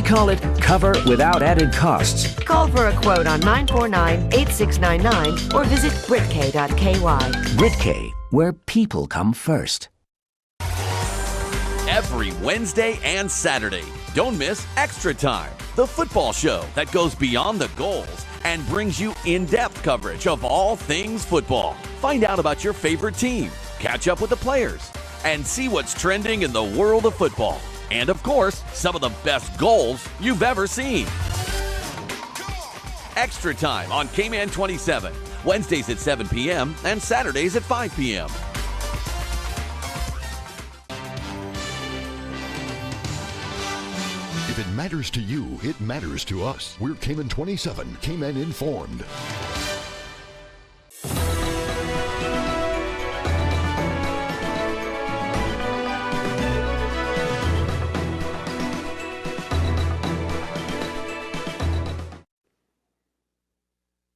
We call it cover without added costs. Call for a quote on 949-8699 or visit britk.ky. Britk, where people come first. Every Wednesday and Saturday, don't miss Extra Time, the football show that goes beyond the goals and brings you in-depth coverage of all things football. Find out about your favorite team, catch up with the players, and see what's trending in the world of football. And of course, some of the best goals you've ever seen. Extra Time on Cayman 27, Wednesdays at 7 p.m. and Saturdays at 5 p.m. If it matters to you, it matters to us. We're Cayman 27, Cayman Informed.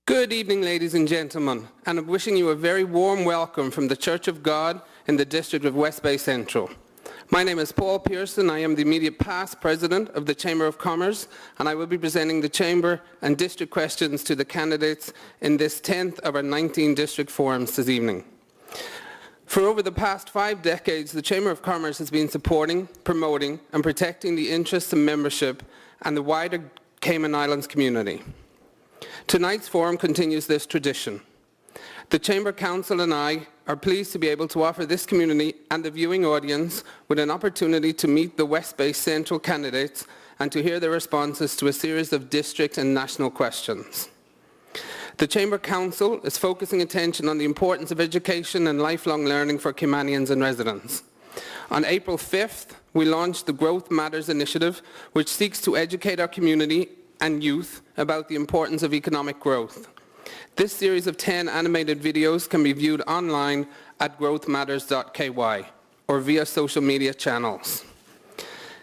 Good evening, ladies and gentlemen, and I'm wishing you a very warm welcome from the Church of God in the district of West Bay Central. My name is Paul Pearson. I am the immediate past president of the Chamber of Commerce, and I will be presenting the Chamber and district questions to the candidates in this 10th of our 19 district forums this evening. For over the past 5 decades, the Chamber of Commerce has been supporting, promoting, and protecting the interests and membership and the wider Cayman Islands community. Tonight's forum continues this tradition. The Chamber Council and I are pleased to be able to offer this community and the viewing audience with an opportunity to meet the West Bay Central candidates and to hear their responses to a series of district and national questions. The Chamber Council is focusing attention on the importance of education and lifelong learning for Caymanians and residents. On April 5th, we launched the Growth Matters initiative, which seeks to educate our community and youth about the importance of economic growth. This series of 10 animated videos can be viewed online at growthmatters.ky or via social media channels.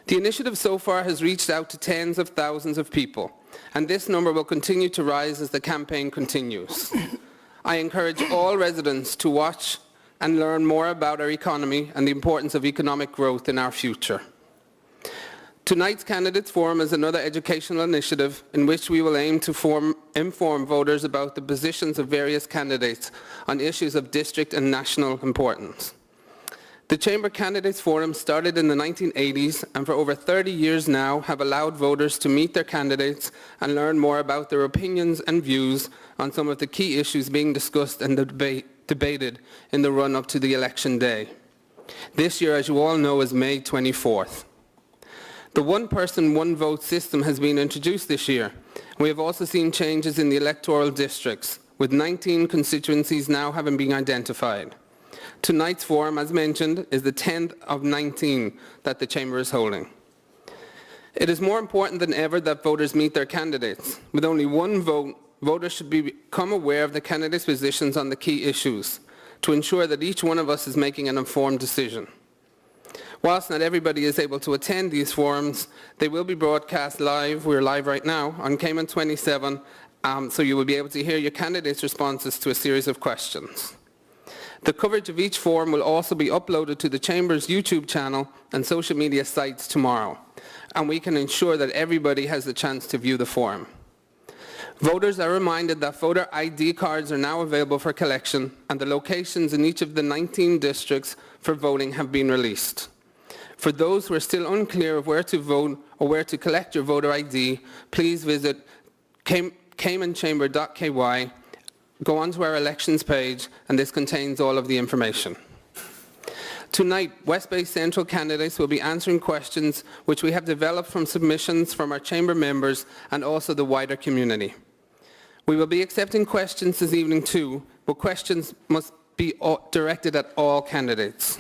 The initiative so far has reached out to tens of thousands of people, and this number will continue to rise as the campaign continues. I encourage all residents to watch and learn more about our economy and the importance of economic growth in our future. Tonight's Candidates Forum is another educational initiative in which we will aim to inform voters about the positions of various candidates on issues of district and national importance. The Chamber Candidates Forum started in the 1980s and for over 30 years now have allowed voters to meet their candidates and learn more about their opinions and views on some of the key issues being discussed and debated in the run-up to the election day. This year, as you all know, is May 24th. The one-person, one-vote system has been introduced this year. We have also seen changes in the electoral districts, with 19 constituencies now having been identified. Tonight's forum, as mentioned, is the 10th of 19 that the Chamber is holding. It is more important than ever that voters meet their candidates. With only one vote, voters should become aware of the candidates' positions on the key issues to ensure that each one of us is making an informed decision. Whilst not everybody is able to attend these forums, they will be broadcast live, we're live right now, on Cayman 27, so you will be able to hear your candidates' responses to a series of questions. The coverage of each forum will also be uploaded to the Chamber's YouTube channel and social media sites tomorrow, and we can ensure that everybody has the chance to view the forum. Voters are reminded that voter ID cards are now available for collection, and the locations in each of the 19 districts for voting have been released. For those who are still unclear of where to vote or where to collect your voter ID, please visit caymanchamber.ky, go onto our elections page, and this contains all of the information. Tonight, West Bay Central candidates will be answering questions which we have developed from submissions from our Chamber members and also the wider community. We will be accepting questions this evening too, but questions must be directed at all candidates.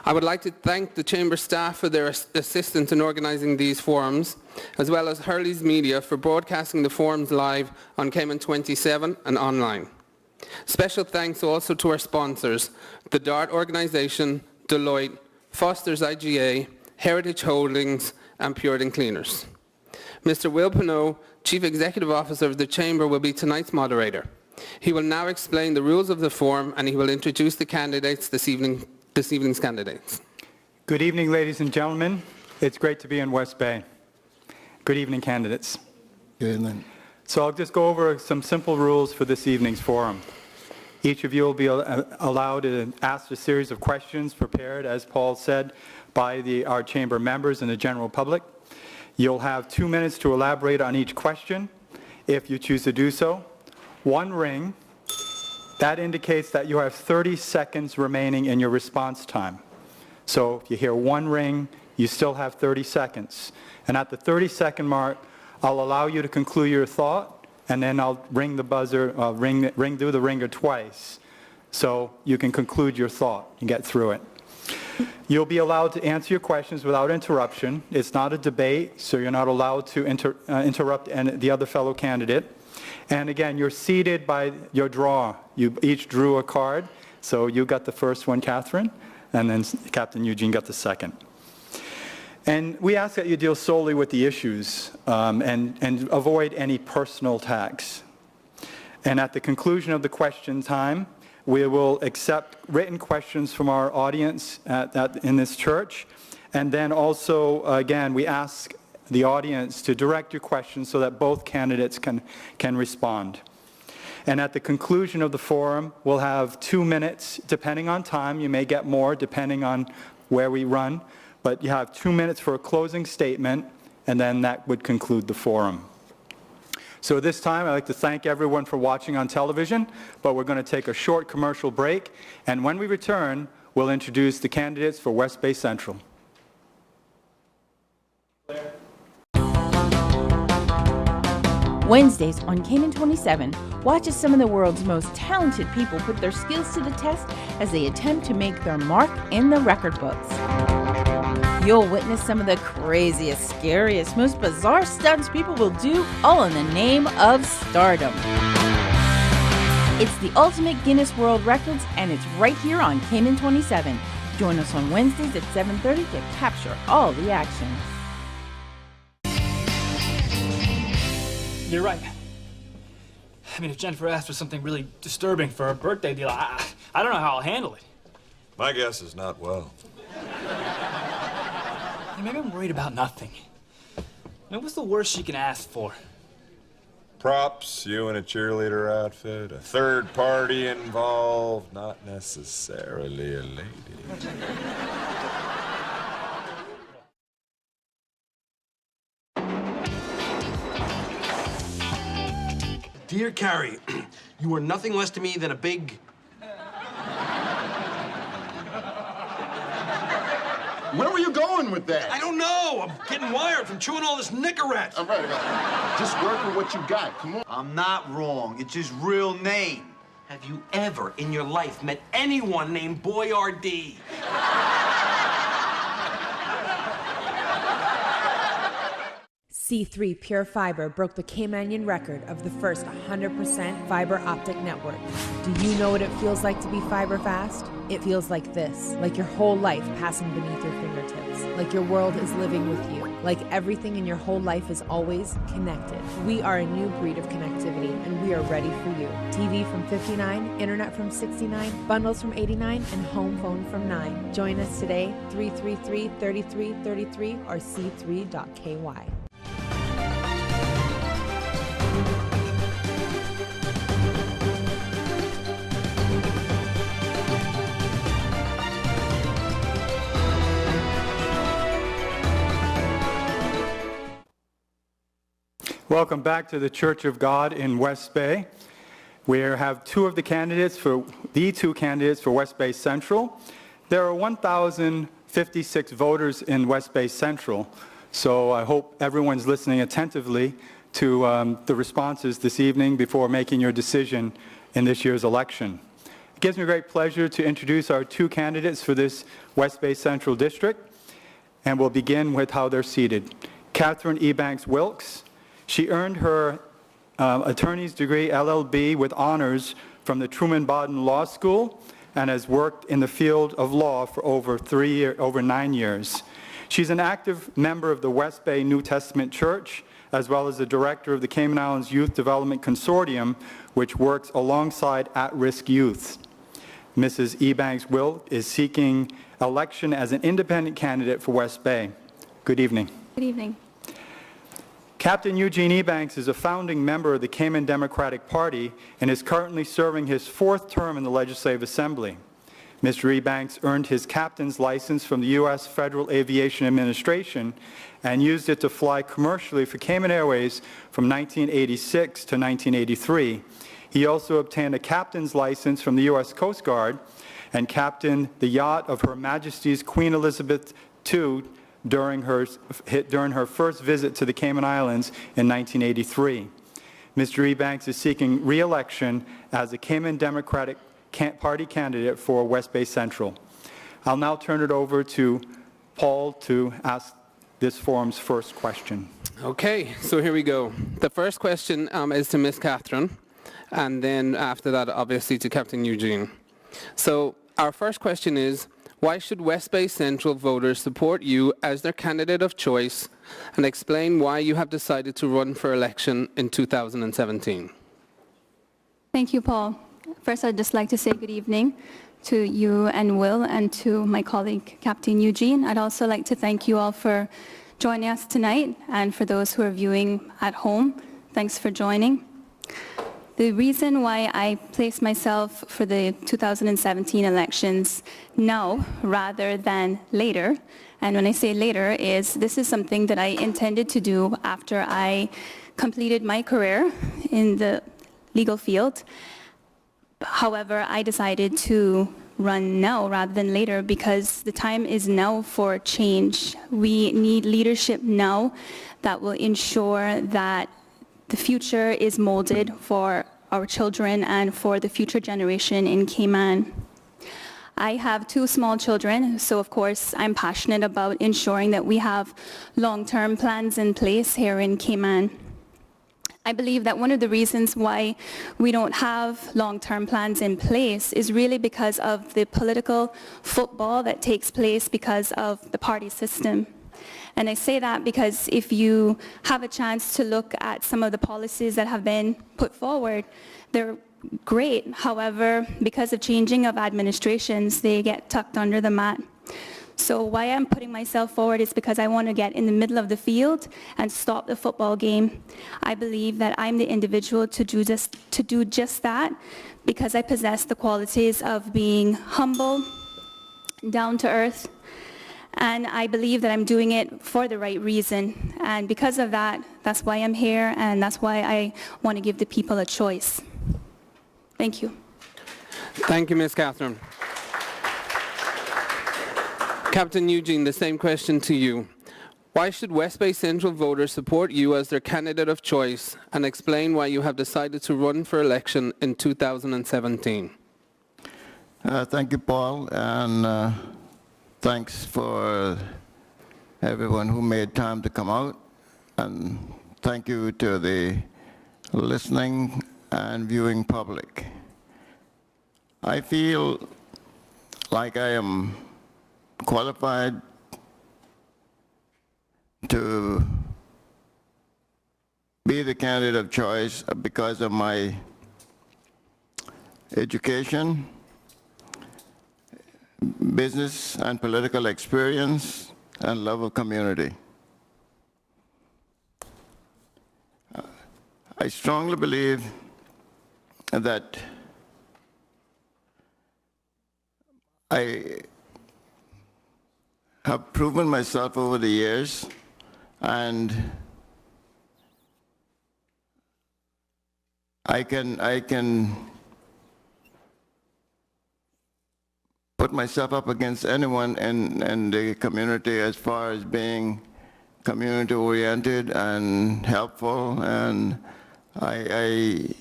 I would like to thank the Chamber staff for their assistance in organising these forums, as well as Hurley's Media for broadcasting the forums live on Cayman 27 and online. Special thanks also to our sponsors, the DART organisation, Deloitte, Foster's IGA, Heritage Holdings, and Puritan Cleaners. Mr. Will Pinot, Chief Executive Officer of the Chamber, will be tonight's moderator. He will now explain the rules of the forum, and he will introduce the candidates this evening's candidates. Good evening, ladies and gentlemen. It's great to be in West Bay. Good evening, candidates. Good evening. So I'll just go over some simple rules for this evening's forum. Each of you will be allowed to ask a series of questions prepared, as Paul said, by our chamber members and the general public. You'll have 2 minutes to elaborate on each question, if you choose to do so. One ring, that indicates that you have 30 seconds remaining in your response time. So if you hear one ring, you still have 30 seconds. And at the 30-second mark, I'll allow you to conclude your thought, and then I'll ring the buzzer, do the ringer twice, so you can conclude your thought and get through it. You'll be allowed to answer your questions without interruption. It's not a debate, so you're not allowed to interrupt the other fellow candidate. And again, you're seated by your draw. You each drew a card, so you got the first one, Catherine, and then Captain Eugene got the second. And we ask that you deal solely with the issues and avoid any personal attacks. And at the conclusion of the question time, we will accept written questions from our audience in this church. And then also, again, we ask the audience to direct your questions so that both candidates can respond. And at the conclusion of the forum, we'll have 2 minutes, depending on time. You may get more, depending on where we run. But you have 2 minutes for a closing statement, and then that would conclude the forum. So at this time, I'd like to thank everyone for watching on television, but we're going to take a short commercial break, and when we return, we'll introduce the candidates for West Bay Central. Wednesdays on Cayman 27, watch as some of the world's most talented people put their skills to the test as they attempt to make their mark in the record books. You'll witness some of the craziest, scariest, most bizarre stunts people will do, all in the name of stardom. It's the ultimate Guinness World Records, and it's right here on Cayman 27. Join us on Wednesdays at 7:30 to capture all the action. You're right. I mean, if Jennifer asked for something really disturbing for her birthday deal, I don't know how I'll handle it. My guess is not well. Maybe I'm worried about nothing. I mean, what's the worst she can ask for? Props, you in a cheerleader outfit, a third party involved, not necessarily a lady. Dear Carrie, you are nothing less to me than a big... Where were you going with that? I don't know. I'm getting wired from chewing all this Nicorette. All right. Just work with what you got. Come on. I'm not wrong. It's his real name. Have you ever in your life met anyone named Boyardee? C3 Pure Fiber broke the Caymanian record of the first 100% fiber optic network. Do you know what it feels like to be fiber fast? It feels like this, like your whole life passing beneath your fingertips, like your world is living with you, like everything in your whole life is always connected. We are a new breed of connectivity, and we are ready for you. TV from $59, internet from $69, bundles from $89, and home phone from $9. Join us today, 333-3333 or c3.ky. Welcome back to the Church of God in West Bay. We have the two candidates for West Bay Central. There are 1,056 voters in West Bay Central, so I hope everyone's listening attentively to the responses this evening before making your decision in this year's election. It gives me great pleasure to introduce our two candidates for this West Bay Central District, and we'll begin with how they're seated. Catherine Ebanks Wilkes. She earned her attorney's degree, LLB, with honors from the Truman Bodden Law School and has worked in the field of law for over 9 years. She's an active member of the West Bay New Testament Church, as well as the director of the Cayman Islands Youth Development Consortium, which works alongside at-risk youth. Mrs. Ebanks Wilkes is seeking election as an independent candidate for West Bay. Good evening. Good evening. Captain Eugene Ebanks is a founding member of the Cayman Democratic Party and is currently serving his 4th term in the Legislative Assembly. Mr. Ebanks earned his captain's license from the U.S. Federal Aviation Administration and used it to fly commercially for Cayman Airways from 1986 to 1983. He also obtained a captain's license from the U.S. Coast Guard and captained the yacht of Her Majesty's Queen Elizabeth II during her first visit to the Cayman Islands in 1983. Mr. Ebanks is seeking re-election as a Cayman Democratic Party candidate for West Bay Central. I'll now turn it over to Paul to ask this forum's first question. Okay, so here we go. The first question is to Ms. Catherine, and then after that, obviously, to Captain Eugene. So our first question is, why should West Bay Central voters support you as their candidate of choice, and explain why you have decided to run for election in 2017? Thank you, Paul. First, I'd just like to say good evening to you and Will and to my colleague, Captain Eugene. I'd also like to thank you all for joining us tonight, and for those who are viewing at home, thanks for joining. The reason why I placed myself for the 2017 elections now rather than later, and when I say later, is this is something that I intended to do after I completed my career in the legal field. However, I decided to run now rather than later because the time is now for change. We need leadership now that will ensure that the future is molded for our children and for the future generation in Cayman. I have 2 small children, so of course I'm passionate about ensuring that we have long-term plans in place here in Cayman. I believe that one of the reasons why we don't have long-term plans in place is really because of the political football that takes place because of the party system. And I say that because if you have a chance to look at some of the policies that have been put forward, they're great. However, because of changing of administrations, they get tucked under the mat. So why I'm putting myself forward is because I want to get in the middle of the field and stop the football game. I believe that I'm the individual to do just that because I possess the qualities of being humble, down to earth, and I believe that I'm doing it for the right reason. And because of that, that's why I'm here, and that's why I want to give the people a choice. Thank you. Thank you, Ms. Catherine. Captain Eugene, the same question to you. Why should West Bay Central voters support you as their candidate of choice, and explain why you have decided to run for election in 2017? Thank you, Paul, and thanks for everyone who made time to come out, and thank you to the listening and viewing public. I feel like I am qualified to be the candidate of choice because of my education, business and political experience, and love of community. I strongly believe that I have proven myself over the years, and I can put myself up against anyone in the community as far as being community-oriented and helpful, and I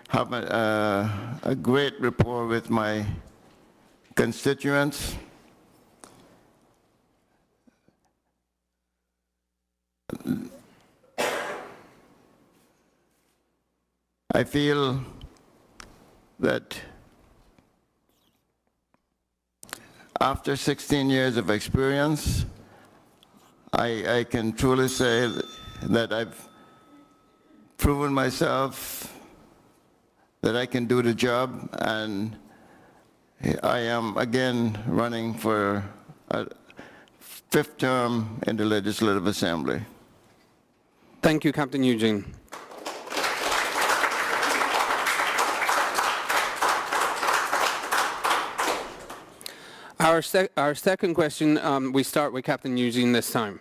have a great rapport with my constituents. I feel that after 16 years of experience, I can truly say that I've proven myself that I can do the job, and I am again running for a 5th term in the Legislative Assembly. Thank you, Captain Eugene. Our second question, we start with Captain Eugene this time.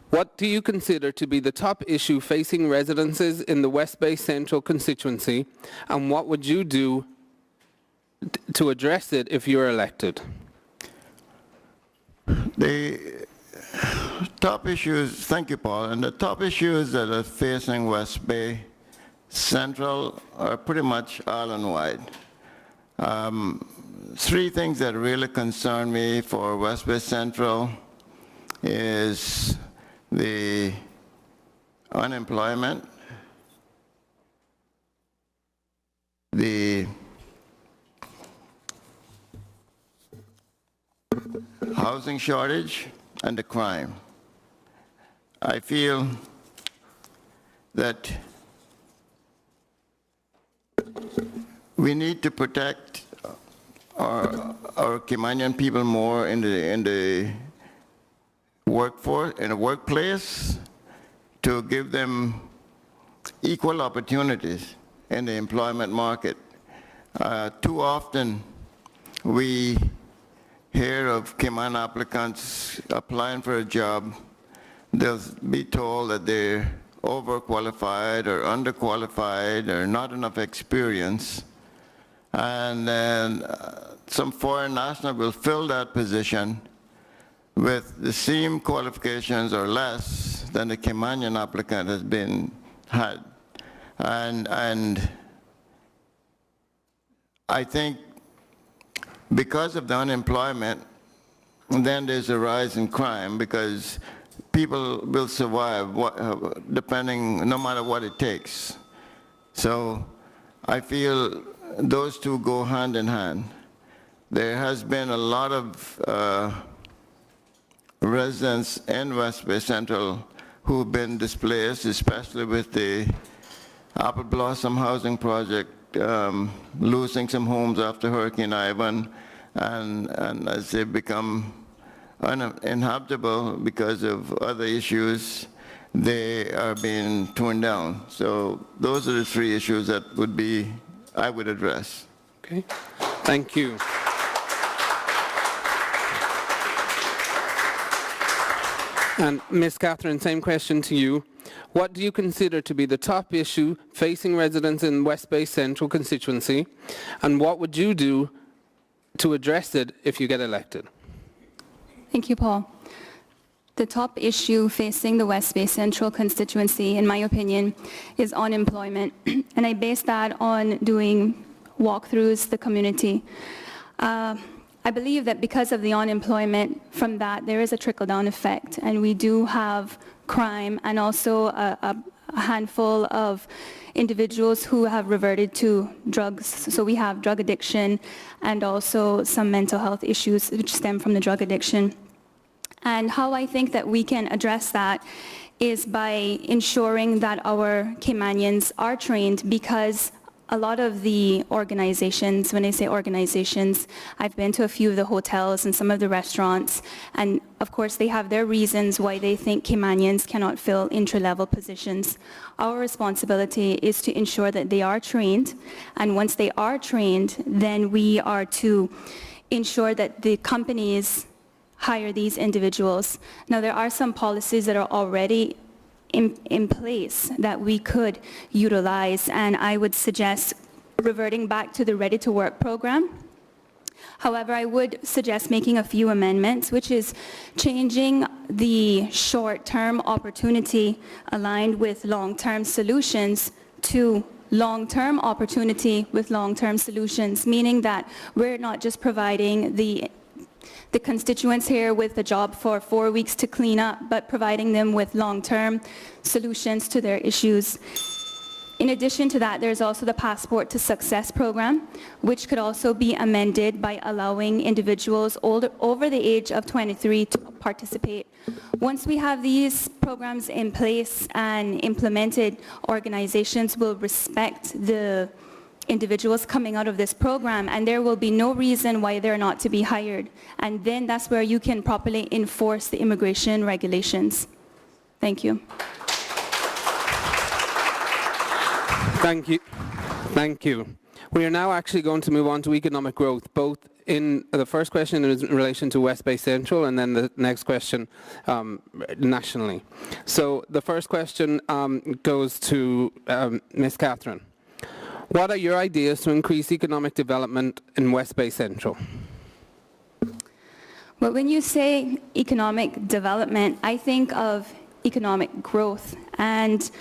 What do you consider to be the top issue facing residences in the West Bay Central constituency, and what would you do to address it if you're elected? The top issues, thank you, Paul, and the top issues that are facing West Bay Central are pretty much island-wide. Three things that really concern me for West Bay Central is the unemployment, the housing shortage, and the crime. I feel that we need to protect our Caymanian people more in the workforce, in the workplace, to give them equal opportunities in the employment market. Too often we hear of Cayman applicants applying for a job. They'll be told that they're overqualified or underqualified or not enough experience. And then some foreign national will fill that position with the same qualifications or less than the Caymanian applicant has had. And I think because of the unemployment, then there's a rise in crime because people will survive depending, no matter what it takes. So I feel those two go hand in hand. There has been a lot of residents in West Bay Central who've been displaced, especially with the Apple Blossom Housing Project losing some homes after Hurricane Ivan, and as they become uninhabitable because of other issues, they are being torn down. So those are the three issues that I would address. Okay, thank you. And Ms. Catherine, same question to you. What do you consider to be the top issue facing residents in West Bay Central constituency, and what would you do to address it if you get elected? Thank you, Paul. The top issue facing the West Bay Central constituency, in my opinion, is unemployment. And I base that on doing walkthroughs the community. I believe that because of the unemployment, from that there is a trickle-down effect, and we do have crime and also a handful of individuals who have reverted to drugs. So we have drug addiction and also some mental health issues which stem from the drug addiction. And how I think that we can address that is by ensuring that our Caymanians are trained, because a lot of the organizations, when I say organizations, I've been to a few of the hotels and some of the restaurants, and of course they have their reasons why they think Caymanians cannot fill entry-level positions. Our responsibility is to ensure that they are trained, and once they are trained, then we are to ensure that the companies hire these individuals. Now, there are some policies that are already in place that we could utilize, and I would suggest reverting back to the Ready to Work program. However, I would suggest making a few amendments, which is changing the short-term opportunity aligned with long-term solutions to long-term opportunity with long-term solutions, meaning that we're not just providing the constituents here with a job for 4 weeks to clean up, but providing them with long-term solutions to their issues. In addition to that, there's also the Passport to Success program, which could also be amended by allowing individuals over the age of 23 to participate. Once we have these programs in place and implemented, organizations will respect the individuals coming out of this program, and there will be no reason why they're not to be hired. And then that's where you can properly enforce the immigration regulations. Thank you. Thank you. Thank you. We are now actually going to move on to economic growth, both in the first question is in relation to West Bay Central, and then the next question nationally. So the first question goes to Ms. Catherine. What are your ideas to increase economic development in West Bay Central? Well, when you say economic development, I think of economic growth. And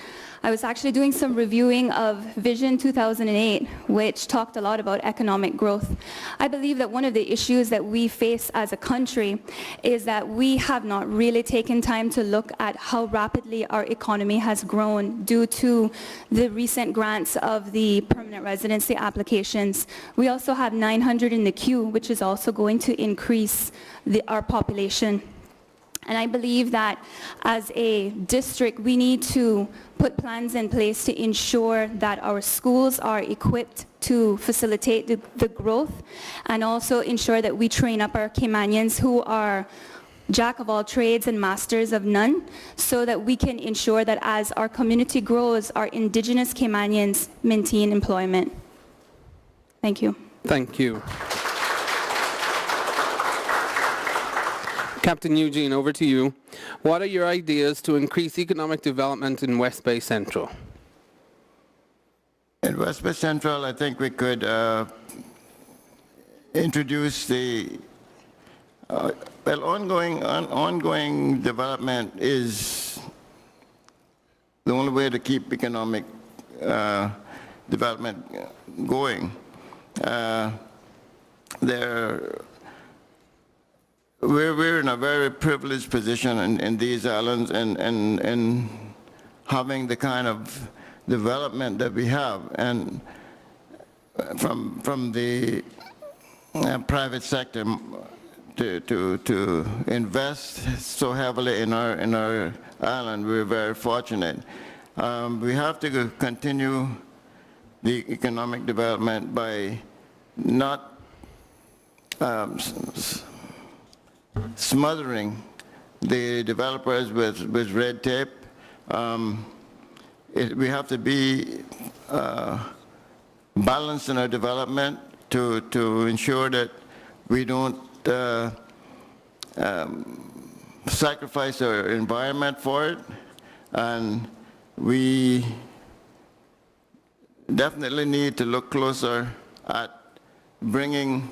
I was actually doing some reviewing of Vision 2008, which talked a lot about economic growth. I believe that one of the issues that we face as a country is that we have not really taken time to look at how rapidly our economy has grown due to the recent grants of the permanent residency applications. We also have 900 in the queue, which is also going to increase our population. And I believe that as a district, we need to put plans in place to ensure that our schools are equipped to facilitate the growth, and also ensure that we train up our Caymanians who are jack of all trades and masters of none, so that we can ensure that as our community grows, our Indigenous Caymanians maintain employment. Thank you. Thank you. Captain Eugene, over to you. What are your ideas to increase economic development in West Bay Central? In West Bay Central, I think we could introduce the ongoing development is the only way to keep economic development going. We're in a very privileged position in these islands, and having the kind of development that we have, and from the private sector to invest so heavily in our island. We're very fortunate. We have to continue the economic development by not smothering the developers with red tape. We have to be balanced in our development to ensure that we don't sacrifice our environment for it, and we definitely need to look closer at bringing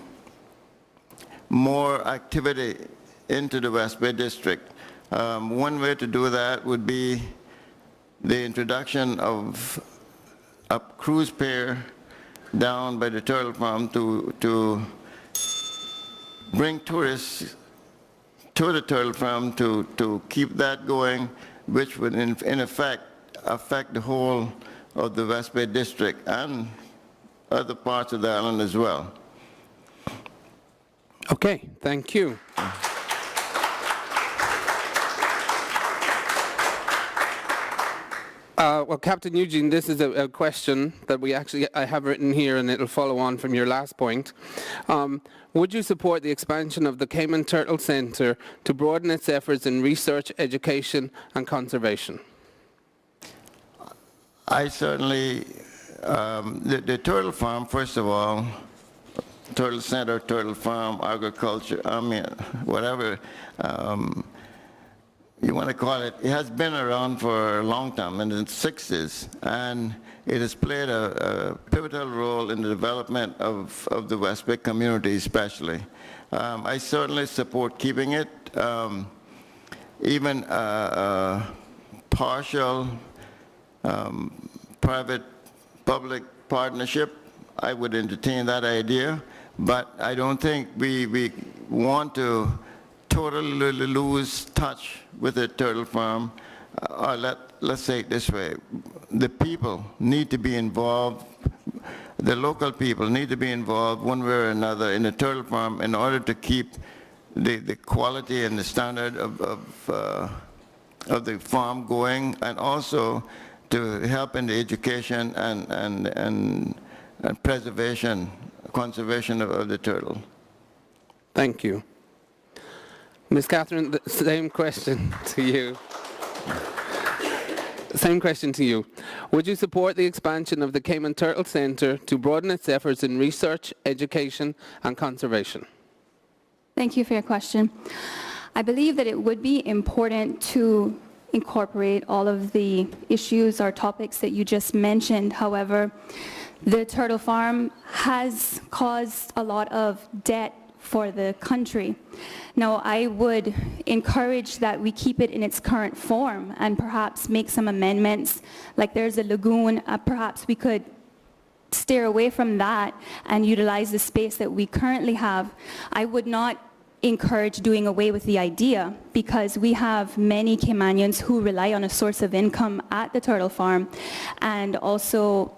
more activity into the West Bay District. One way to do that would be the introduction of a cruise pier down by the turtle farm to bring tourists to the turtle farm to keep that going, which would in effect affect the whole of the West Bay District and other parts of the island as well. Okay, thank you. Well, Captain Eugene, this is a question that I have written here, and it'll follow on from your last point. Would you support the expansion of the Cayman Turtle Center to broaden its efforts in research, education, and conservation? I certainly, the turtle farm, first of all, turtle center, turtle farm, agriculture, I mean, whatever you want to call it, it has been around for a long time, in the 60s, and it has played a pivotal role in the development of the West Bay community especially. I certainly support keeping it. Even partial private-public partnership, I would entertain that idea, but I don't think we want to totally lose touch with the turtle farm. Or let's say it this way, the people need to be involved, the local people need to be involved one way or another in the turtle farm in order to keep the quality and the standard of the farm going, and also to help in the education and preservation, conservation of the turtle. Thank you. Ms. Catherine, the same question to you. Same question to you. Would you support the expansion of the Cayman Turtle Center to broaden its efforts in research, education, and conservation? Thank you for your question. I believe that it would be important to incorporate all of the issues or topics that you just mentioned. However, the turtle farm has caused a lot of debt for the country. Now, I would encourage that we keep it in its current form and perhaps make some amendments. Like there's a lagoon, perhaps we could steer away from that and utilize the space that we currently have. I would not encourage doing away with the idea because we have many Caymanians who rely on a source of income at the turtle farm, and also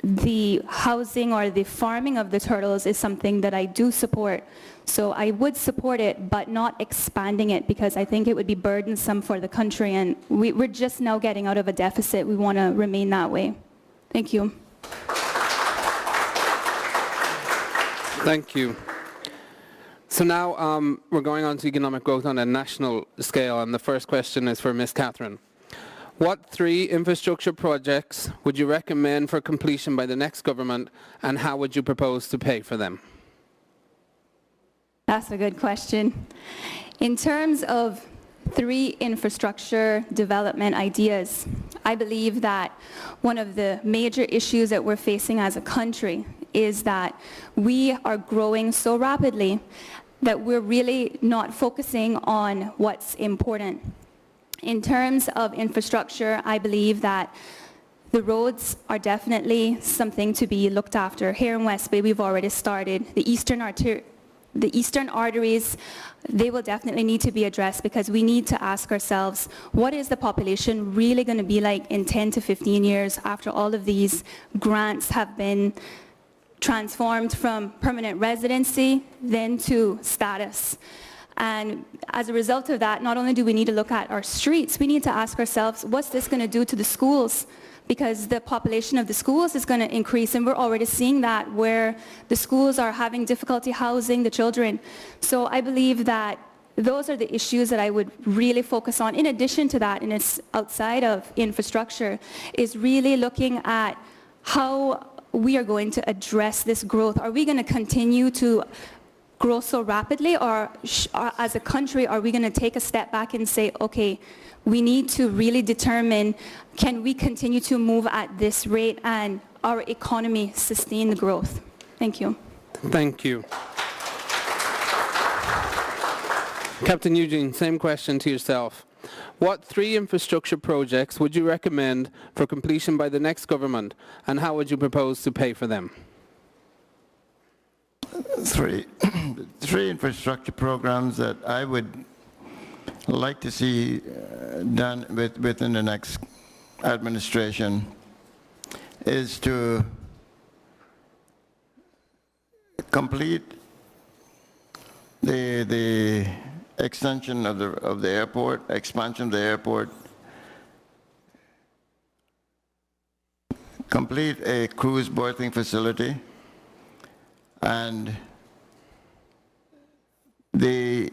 the housing or the farming of the turtles is something that I do support. So I would support it, but not expanding it, because I think it would be burdensome for the country, and we're just now getting out of a deficit. We want to remain that way. Thank you. Thank you. So now we're going on to economic growth on a national scale, and the first question is for Ms. Catherine. What 3 infrastructure projects would you recommend for completion by the next government, and how would you propose to pay for them? That's a good question. In terms of 3 infrastructure development ideas, I believe that one of the major issues that we're facing as a country is that we are growing so rapidly that we're really not focusing on what's important. In terms of infrastructure, I believe that the roads are definitely something to be looked after. Here in West Bay, we've already started. The eastern arteries, they will definitely need to be addressed, because we need to ask ourselves, what is the population really going to be like in 10 to 15 years after all of these grants have been transformed from permanent residency then to status? And as a result of that, not only do we need to look at our streets, we need to ask ourselves, what's this going to do to the schools? Because the population of the schools is going to increase, and we're already seeing that, where the schools are having difficulty housing the children. So I believe that those are the issues that I would really focus on. In addition to that, and it's outside of infrastructure, is really looking at how we are going to address this growth. Are we going to continue to grow so rapidly, or as a country, are we going to take a step back and say, okay, we need to really determine, can we continue to move at this rate and our economy sustain the growth? Thank you. Thank you. Captain Eugene, same question to yourself. What 3 infrastructure projects would you recommend for completion by the next government, and how would you propose to pay for them? 3 infrastructure programs that I would like to see done within the next administration is to complete the extension of the airport, expansion of the airport, complete a cruise berthing facility, and the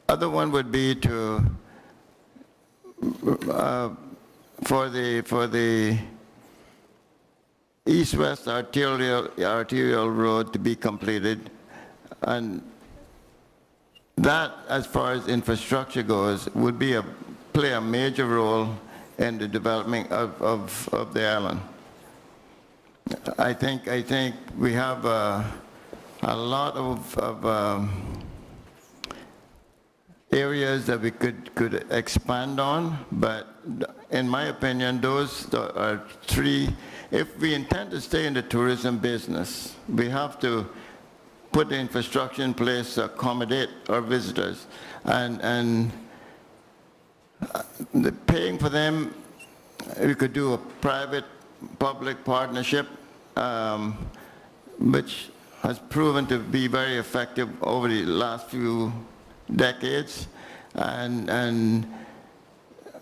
other one would be to for the east-west arterial road to be completed, and that, as far as infrastructure goes, would be play a major role in the development of the island. I think we have a lot of areas that we could expand on, but in my opinion, those are 3. If we intend to stay in the tourism business, we have to put the infrastructure in place to accommodate our visitors, and the paying for them, we could do a private-public partnership, which has proven to be very effective over the last few decades, and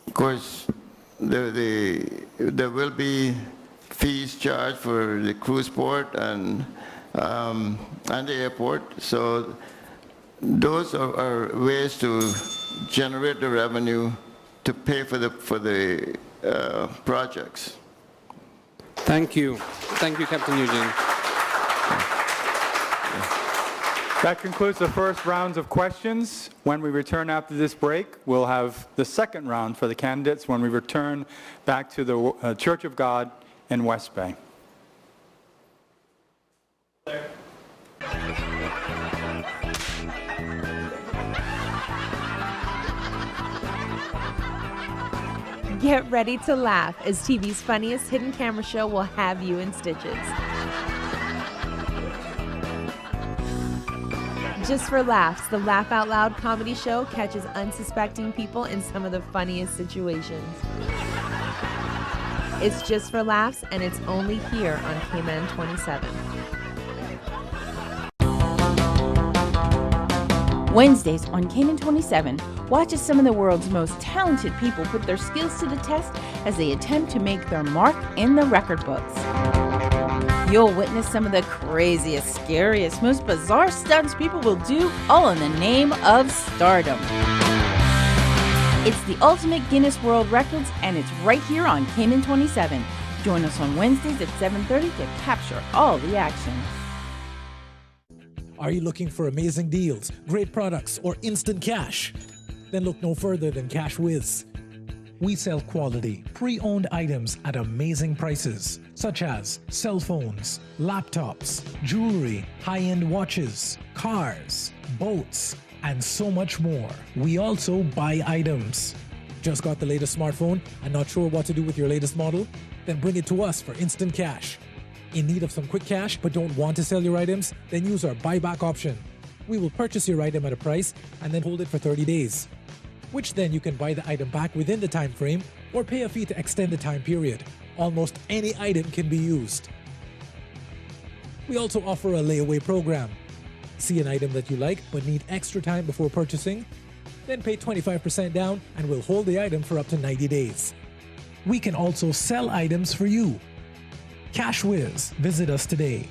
of course there will be fees charged for the cruise port and the airport. So those are ways to generate the revenue to pay for the projects. Thank you. Thank you, Captain Eugene. That concludes the first rounds of questions. When we return after this break, we'll have the second round for the candidates when we return back to the Church of God in West Bay. Get ready to laugh as TV's funniest hidden camera show will have you in stitches. Just for laughs, the Laugh Out Loud comedy show catches unsuspecting people in some of the funniest situations. It's Just for Laughs, and it's only here on Cayman 27. Wednesdays on Cayman 27, watch as some of the world's most talented people put their skills to the test as they attempt to make their mark in the record books. You'll witness some of the craziest, scariest, most bizarre stunts people will do, all in the name of stardom. It's the ultimate Guinness World Records, and it's right here on Cayman 27. Join us on Wednesdays at 7:30 to capture all the action. Are you looking for amazing deals, great products, or instant cash? Then look no further than Cash Whiz. We sell quality, pre-owned items at amazing prices, such as cell phones, laptops, jewelry, high-end watches, cars, boats, and so much more. We also buy items. Just got the latest smartphone and not sure what to do with your latest model? Then bring it to us for instant cash. In need of some quick cash but don't want to sell your items? Then use our buyback option. We will purchase your item at a price and then hold it for 30 days. Which then you can buy the item back within the time frame or pay a fee to extend the time period. Almost any item can be used. We also offer a layaway program. See an item that you like but need extra time before purchasing? Then pay 25% down and we'll hold the item for up to 90 days. We can also sell items for you. Cash Whiz. Visit us today.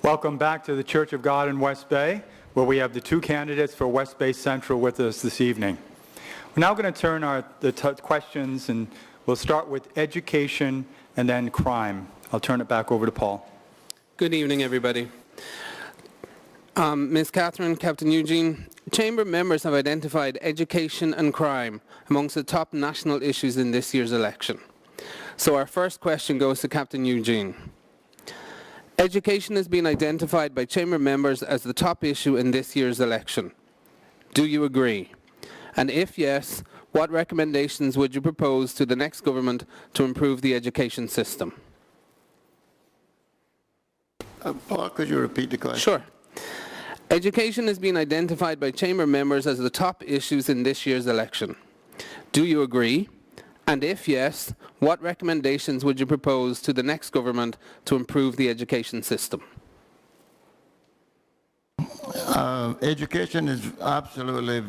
Welcome back to the Church of God in West Bay, where we have the two candidates for West Bay Central with us this evening. We're now going to turn the questions, and we'll start with education and then crime. I'll turn it back over to Paul. Good evening, everybody. Ms. Catherine, Captain Eugene, Chamber members have identified education and crime amongst the top national issues in this year's election. So our first question goes to Captain Eugene. Education has been identified by Chamber members as the top issue in this year's election. Do you agree? And if yes, what recommendations would you propose to the next government to improve the education system? Paul, could you repeat the question? Sure. Education has been identified by Chamber members as the top issues in this year's election. Do you agree? And if yes, what recommendations would you propose to the next government to improve the education system? Education is absolutely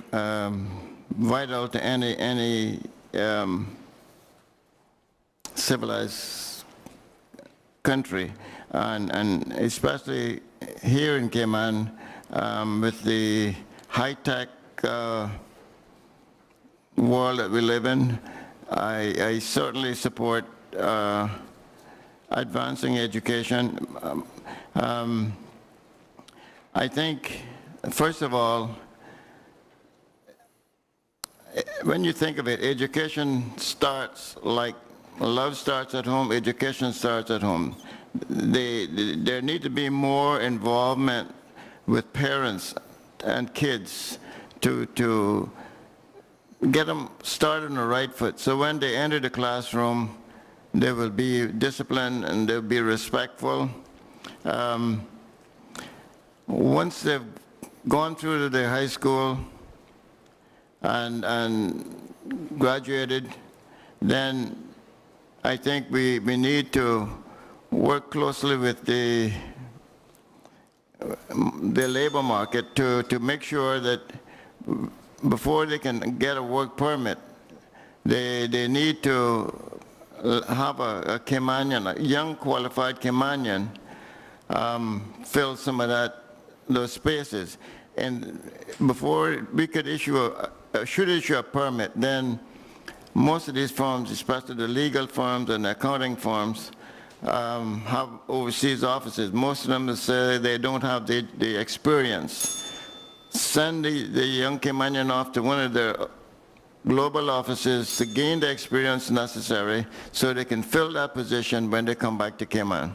vital to any civilized country, and especially here in Cayman with the high-tech world that we live in. I certainly support advancing education. I think, first of all, when you think of it, education starts like love starts at home, education starts at home. There need to be more involvement with parents and kids to get them started on the right foot. So when they enter the classroom, they will be disciplined and they'll be respectful. Once they've gone through to their high school and graduated, then I think we need to work closely with the labor market to make sure that before they can get a work permit, they need to have a Caymanian, a young qualified Caymanian, fill some of those spaces. And before we could should issue a permit, then most of these firms, especially the legal firms and the accounting firms, have overseas offices. Most of them say they don't have the experience. Send the young Caymanian off to one of their global offices to gain the experience necessary so they can fill that position when they come back to Cayman.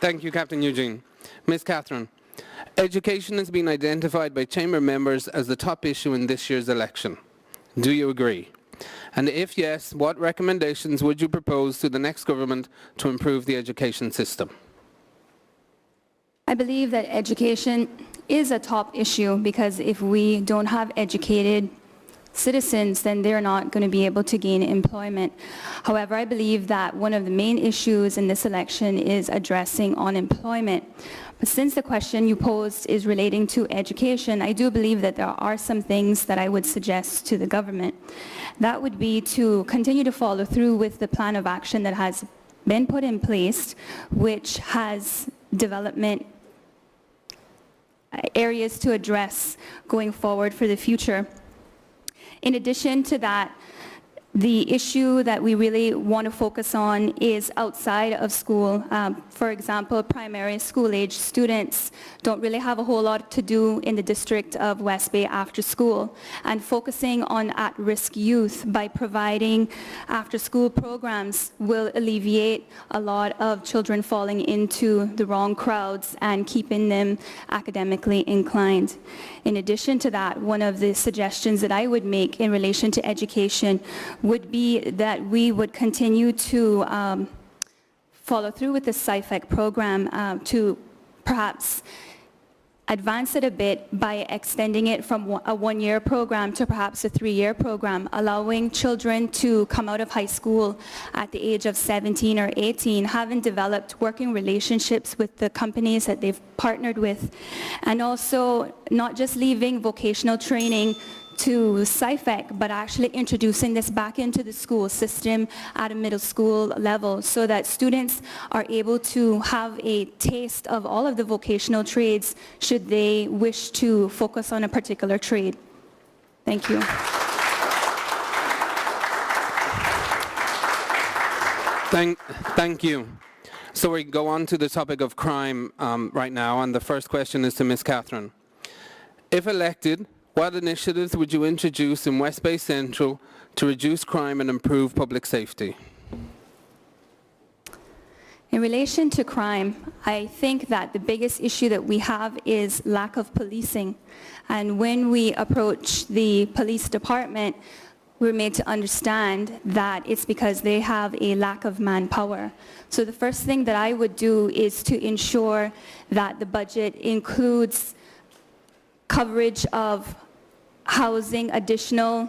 Thank you, Captain Eugene. Ms. Catherine, education has been identified by Chamber members as the top issue in this year's election. Do you agree? And if yes, what recommendations would you propose to the next government to improve the education system? I believe that education is a top issue because if we don't have educated citizens, then they're not going to be able to gain employment. However, I believe that one of the main issues in this election is addressing unemployment. But since the question you posed is relating to education, I do believe that there are some things that I would suggest to the government. That would be to continue to follow through with the plan of action that has been put in place, which has development areas to address going forward for the future. In addition to that, the issue that we really want to focus on is outside of school. For example, primary school age students don't really have a whole lot to do in the district of West Bay after school, and focusing on at-risk youth by providing after-school programs will alleviate a lot of children falling into the wrong crowds and keeping them academically inclined. In addition to that, one of the suggestions that I would make in relation to education would be that we would continue to follow through with the SciFec program to perhaps advance it a bit by extending it from a one-year program to perhaps a 3-year program, allowing children to come out of high school at the age of 17 or 18, having developed working relationships with the companies that they've partnered with, and also not just leaving vocational training to SciFec, but actually introducing this back into the school system at a middle school level so that students are able to have a taste of all of the vocational trades should they wish to focus on a particular trade. Thank you. Thank you. So we go on to the topic of crime right now, and the first question is to Ms. Catherine. If elected, what initiatives would you introduce in West Bay Central to reduce crime and improve public safety? In relation to crime, I think that the biggest issue that we have is lack of policing. And when we approach the police department, we're made to understand that it's because they have a lack of manpower. So the first thing that I would do is to ensure that the budget includes coverage of housing additional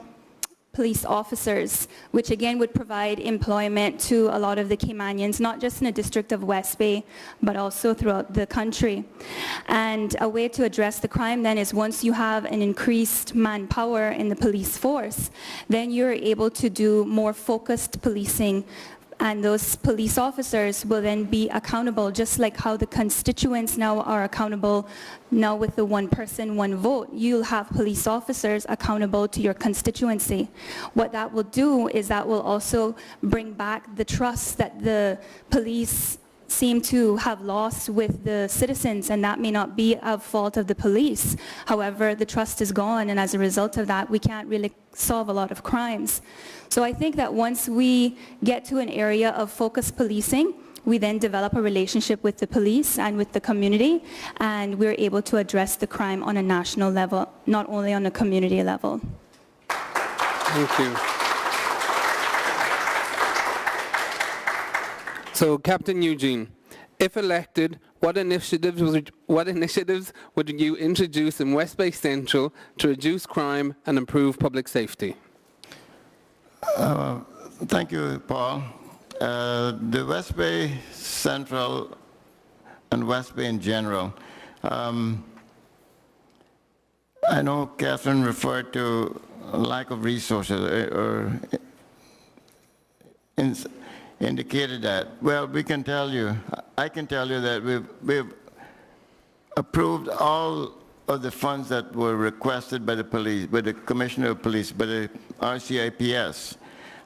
police officers, which again would provide employment to a lot of the Caymanians, not just in the district of West Bay, but also throughout the country. And a way to address the crime then is once you have an increased manpower in the police force, then you're able to do more focused policing. And those police officers will then be accountable, just like how the constituents now are accountable now with the one person, one vote. You'll have police officers accountable to your constituency. What that will do is that will also bring back the trust that the police seem to have lost with the citizens, and that may not be a fault of the police. However, the trust is gone, and as a result of that, we can't really solve a lot of crimes. So I think that once we get to an area of focused policing, we then develop a relationship with the police and with the community, and we're able to address the crime on a national level, not only on a community level. Thank you. So, Captain Eugene, if elected, what initiatives would you introduce in West Bay Central to reduce crime and improve public safety? Thank you, Paul. The West Bay Central and West Bay in general, I know Catherine referred to a lack of resources or indicated that. Well, we can tell you, I can tell you that we've approved all of the funds that were requested by the police, by the Commissioner of Police, by the RCIPS.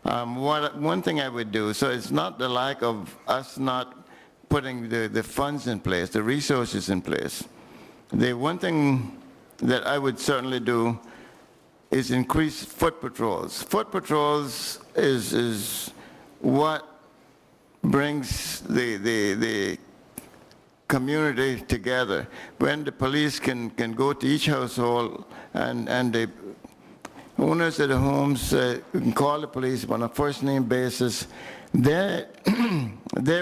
One thing I would do, so it's not the lack of us not putting the funds in place, the resources in place. The one thing that I would certainly do is increase foot patrols. Foot patrols is what brings the community together. When the police can go to each household and the owners of the homes can call the police on a first-name basis, they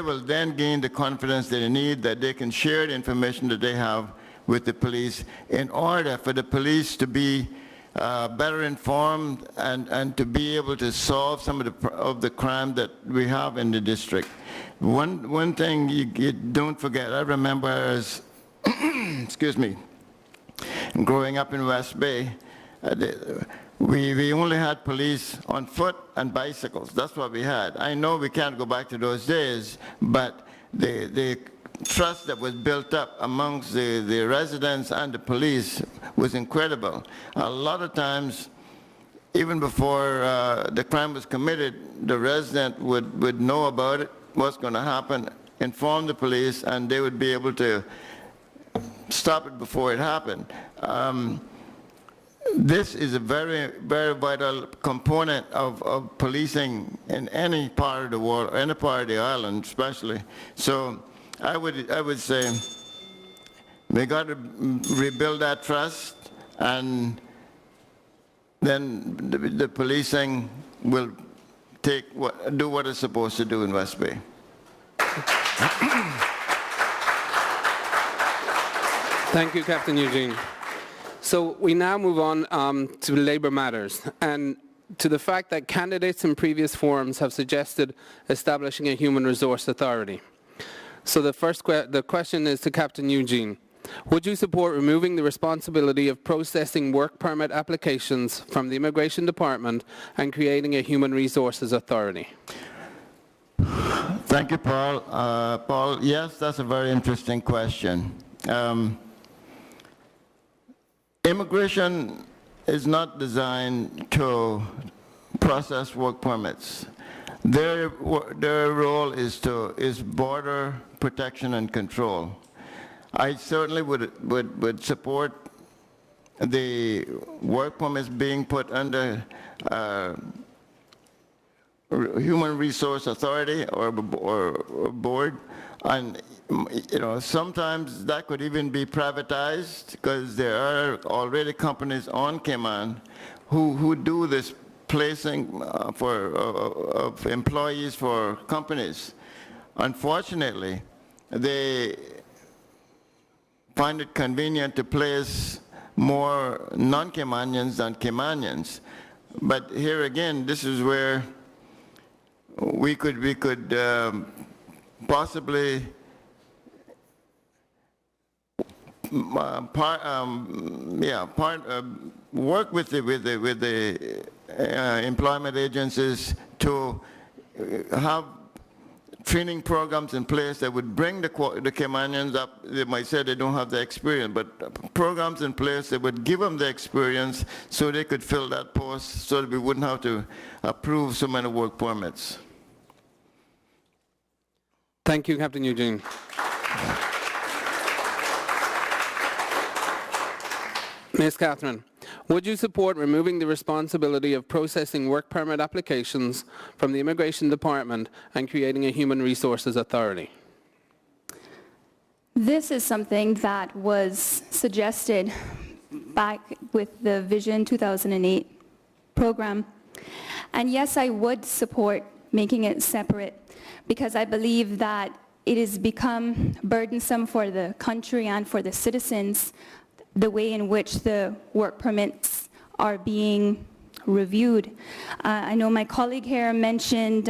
will then gain the confidence that they need, that they can share the information that they have with the police in order for the police to be better informed and to be able to solve some of the crime that we have in the district. One thing you don't forget, I remember as, excuse me, growing up in West Bay, we only had police on foot and bicycles. That's what we had. I know we can't go back to those days, but the trust that was built up amongst the residents and the police was incredible. A lot of times, even before the crime was committed, the resident would know about it, what's going to happen, inform the police, and they would be able to stop it before it happened. This is a very, very vital component of policing in any part of the world, any part of the island especially. So I would say we got to rebuild that trust, and then the policing will do what it's supposed to do in West Bay. Thank you, Captain Eugene. So we now move on to labor matters and to the fact that candidates in previous forums have suggested establishing a human resource authority. So the question is to Captain Eugene. Would you support removing the responsibility of processing work permit applications from the Immigration Department and creating a human resources authority? Thank you, Paul. Paul, yes, that's a very interesting question. Immigration is not designed to process work permits. Their role is border protection and control. I certainly would support the work permits being put under Human Resource Authority or board, and sometimes that could even be privatized, because there are already companies on Cayman who do this placing of employees for companies. Unfortunately, they find it convenient to place more non-Caymanians than Caymanians. But here again, this is where we could possibly work with the employment agencies to have training programs in place that would bring the Caymanians up. They might say they don't have the experience, but programs in place that would give them the experience so they could fill that post, so that we wouldn't have to approve so many work permits. Thank you, Captain Eugene. Ms. Catherine, would you support removing the responsibility of processing work permit applications from the Immigration Department and creating a Human Resources Authority? This is something that was suggested back with the Vision 2008 program. And yes, I would support making it separate, because I believe that it has become burdensome for the country and for the citizens, the way in which the work permits are being reviewed. I know my colleague here mentioned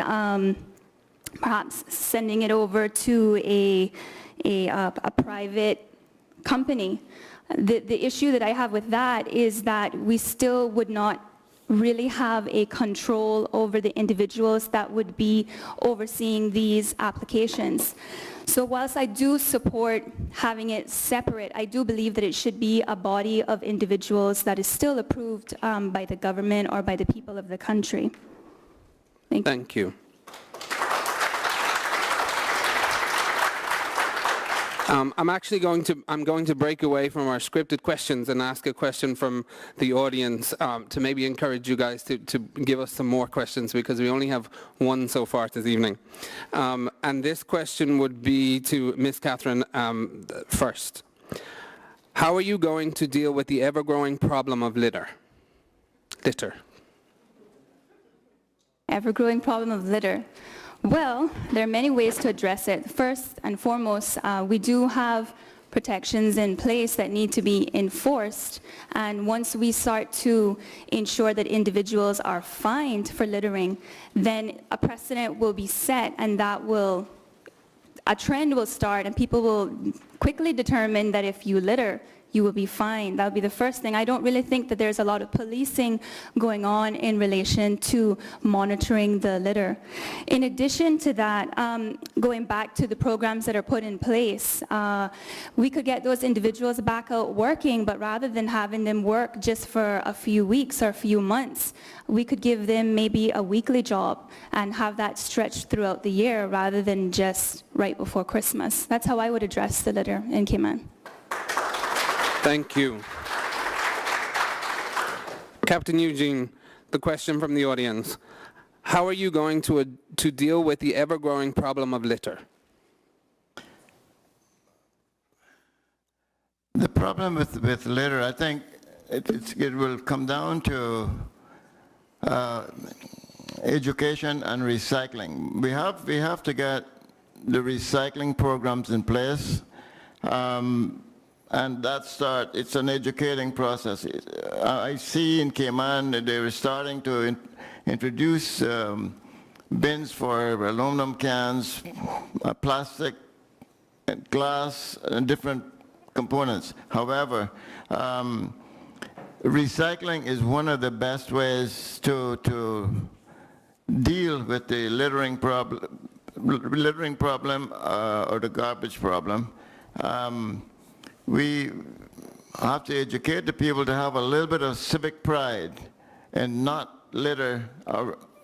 perhaps sending it over to a private company. The issue that I have with that is that we still would not really have a control over the individuals that would be overseeing these applications. So whilst I do support having it separate, I do believe that it should be a body of individuals that is still approved by the government or by the people of the country. Thank you. I'm going to break away from our scripted questions and ask a question from the audience to maybe encourage you guys to give us some more questions, because we only have one so far this evening. And this question would be to Ms. Catherine first. How are you going to deal with the ever-growing problem of litter? Ever-growing problem of litter. Well, there are many ways to address it. First and foremost, we do have protections in place that need to be enforced, and once we start to ensure that individuals are fined for littering, then a precedent will be set, and a trend will start, and people will quickly determine that if you litter, you will be fined. That would be the first thing. I don't really think that there's a lot of policing going on in relation to monitoring the litter. In addition to that, going back to the programs that are put in place, we could get those individuals back out working, but rather than having them work just for a few weeks or a few months, we could give them maybe a weekly job and have that stretched throughout the year rather than just right before Christmas. That's how I would address the litter in Cayman. Thank you. Captain Eugene, the question from the audience. How are you going to deal with the ever-growing problem of litter? The problem with litter, I think it will come down to education and recycling. We have to get the recycling programs in place. And it's an educating process. I see in Cayman that they were starting to introduce bins for aluminum cans, plastic, and glass, and different components. However, recycling is one of the best ways to deal with the littering problem or the garbage problem. We have to educate the people to have a little bit of civic pride and not litter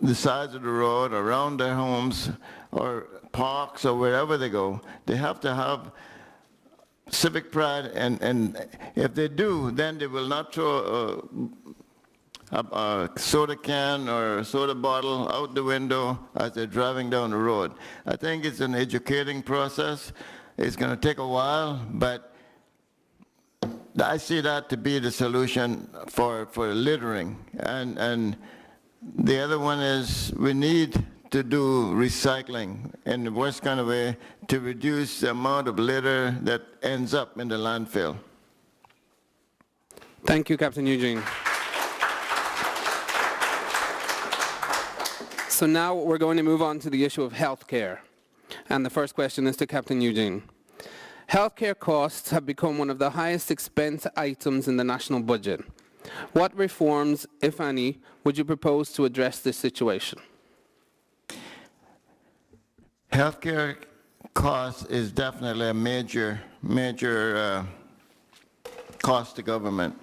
the sides of the road, around their homes, or parks, or wherever they go. They have to have civic pride, and if they do, then they will not throw a soda can or a soda bottle out the window as they're driving down the road. I think it's an educating process. It's going to take a while, but I see that to be the solution for littering. And the other one is we need to do recycling in the worst kind of way to reduce the amount of litter that ends up in the landfill. Thank you, Captain Eugene. So now we're going to move on to the issue of health care. And the first question is to Captain Eugene. Healthcare costs have become one of the highest expense items in the national budget. What reforms, if any, would you propose to address this situation? Healthcare cost is definitely a major cost to government,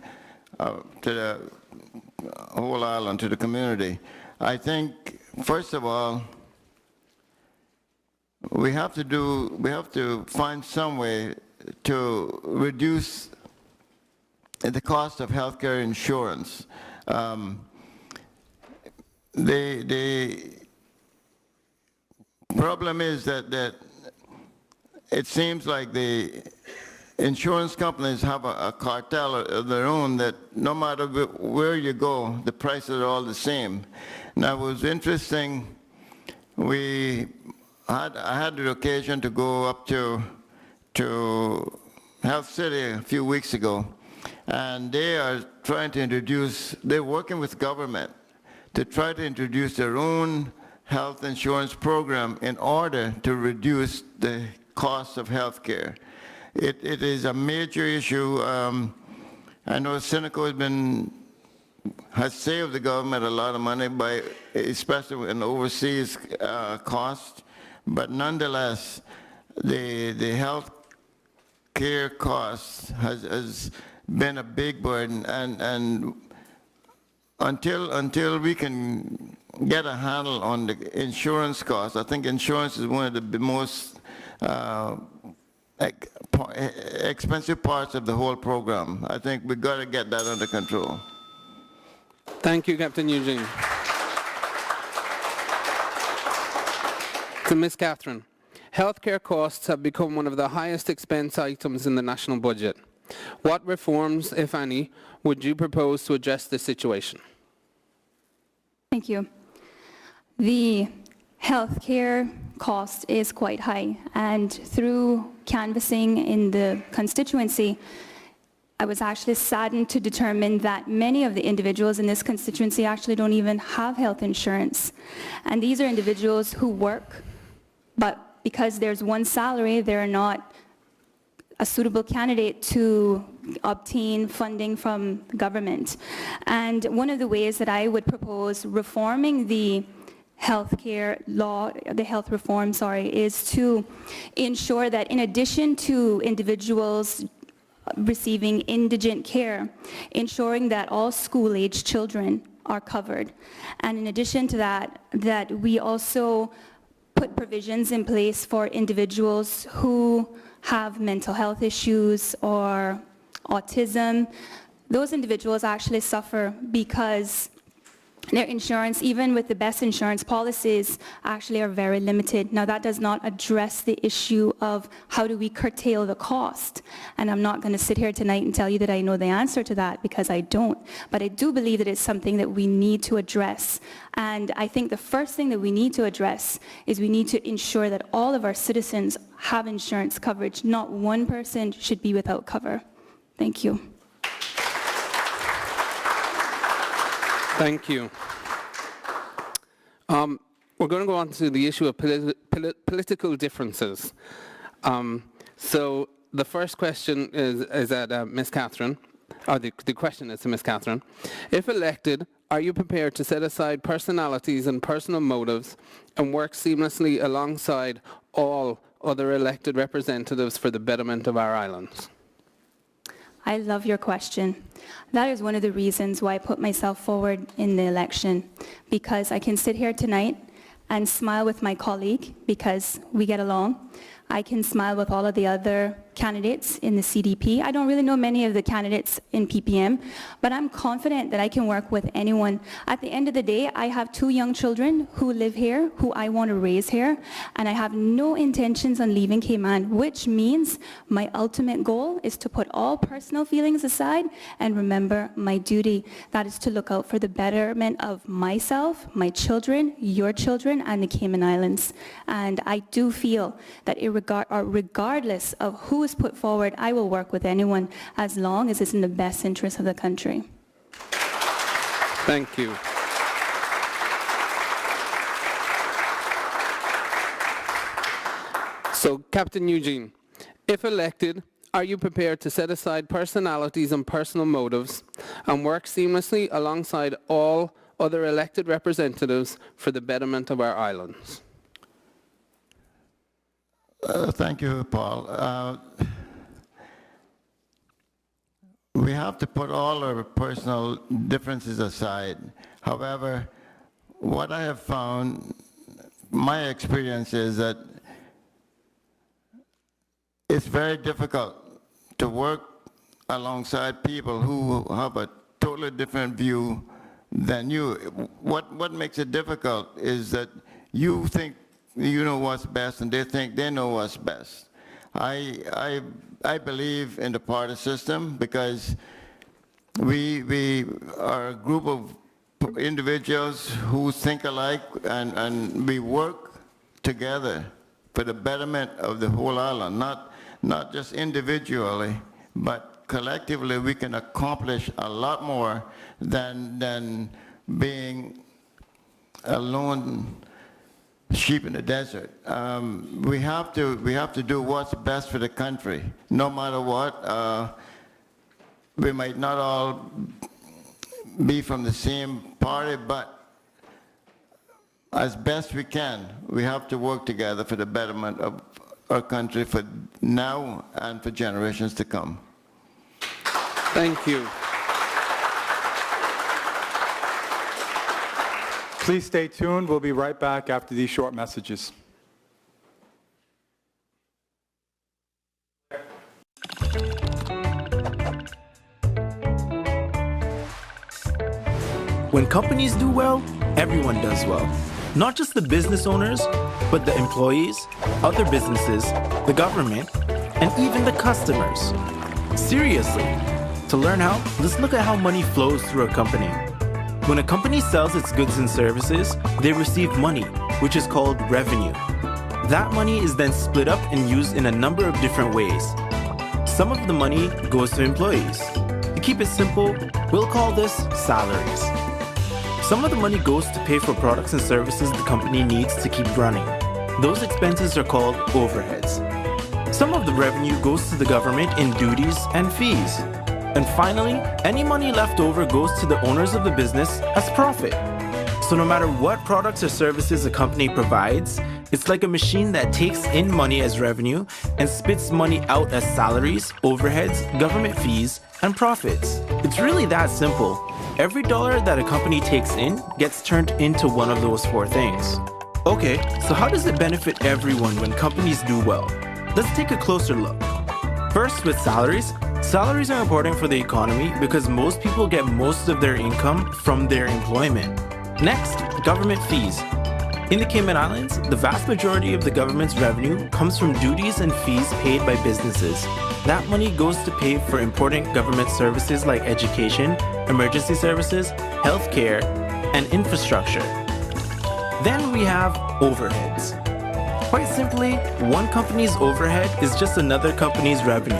to the whole island, to the community. I think, first of all, we have to find some way to reduce the cost of healthcare insurance. The problem is that it seems like the insurance companies have a cartel of their own, that no matter where you go, the prices are all the same. Now, it was interesting, I had the occasion to go up to Health City a few weeks ago, and they are trying to they're working with government to try to introduce their own health insurance program in order to reduce the cost of health care. it is a major issue. I know Seneca has saved the government a lot of money by, especially in overseas costs, but nonetheless, the health care costs has been a big burden, and until we can get a handle on the insurance costs, I think insurance is one of the most expensive parts of the whole program. I think we've got to get that under control. Thank you, Captain Eugene. To Ms. Catherine, healthcare costs have become one of the highest expense items in the national budget. What reforms, if any, would you propose to address this situation? Thank you. The healthcare cost is quite high, and through canvassing in the constituency, I was actually saddened to determine that many of the individuals in this constituency actually don't even have health insurance. And these are individuals who work, but because there's one salary, they're not a suitable candidate to obtain funding from the government. And one of the ways that I would propose reforming the healthcare law, the health reform, is to ensure that in addition to individuals receiving indigent care, ensuring that all school-age children are covered. And in addition to that, that we also put provisions in place for individuals who have mental health issues or autism. Those individuals actually suffer because their insurance, even with the best insurance policies, actually are very limited. Now, that does not address the issue of how do we curtail the cost. And I'm not going to sit here tonight and tell you that I know the answer to that, because I don't. But I do believe that it's something that we need to address. And I think the first thing that we need to address is we need to ensure that all of our citizens have insurance coverage. Not one person should be without cover. Thank you. Thank you. We're going to go on to the issue of political differences. So the first question is at Ms. Catherine, or the question is to Ms. Catherine. If elected, are you prepared to set aside personalities and personal motives and work seamlessly alongside all other elected representatives for the betterment of our islands? I love your question. That is one of the reasons why I put myself forward in the election, because I can sit here tonight and smile with my colleague because we get along. I can smile with all of the other candidates in the CDP. I don't really know many of the candidates in PPM, but I'm confident that I can work with anyone. At the end of the day, I have 2 young children who live here, who I want to raise here, and I have no intentions on leaving Cayman, which means my ultimate goal is to put all personal feelings aside and remember my duty. That is to look out for the betterment of myself, my children, your children, and the Cayman Islands. And I do feel that regardless of who is put forward, I will work with anyone as long as it's in the best interest of the country. Thank you. So, Captain Eugene, if elected, are you prepared to set aside personalities and personal motives and work seamlessly alongside all other elected representatives for the betterment of our islands? Thank you, Paul. We have to put all our personal differences aside. However, what I have found, my experience is that it's very difficult to work alongside people who have a totally different view than you. What makes it difficult is that you think you know what's best, and they think they know what's best. I believe in the party system because we are a group of individuals who think alike, and we work together for the betterment of the whole island, not just individually, but collectively we can accomplish a lot more than being a lone sheep in the desert. We have to do what's best for the country, no matter what. We might not all be from the same party, but as best we can, we have to work together for the betterment of our country for now and for generations to come. Thank you. Please stay tuned. We'll be right back after these short messages. When companies do well, everyone does well. Not just the business owners, but the employees, other businesses, the government, and even the customers. Seriously, to learn how, let's look at how money flows through a company. When a company sells its goods and services, they receive money, which is called revenue. That money is then split up and used in a number of different ways. Some of the money goes to employees. To keep it simple, we'll call this salaries. Some of the money goes to pay for products and services the company needs to keep running. Those expenses are called overheads. Some of the revenue goes to the government in duties and fees. And finally, any money left over goes to the owners of the business as profit. So no matter what products or services a company provides, it's like a machine that takes in money as revenue and spits money out as salaries, overheads, government fees, and profits. It's really that simple. Every dollar that a company takes in gets turned into one of those four things. Okay, so how does it benefit everyone when companies do well? Let's take a closer look. First, with salaries. Salaries are important for the economy because most people get most of their income from their employment. Next, government fees. In the Cayman Islands, the vast majority of the government's revenue comes from duties and fees paid by businesses. That money goes to pay for important government services like education, emergency services, healthcare, and infrastructure. Then we have overheads. Quite simply, one company's overhead is just another company's revenue.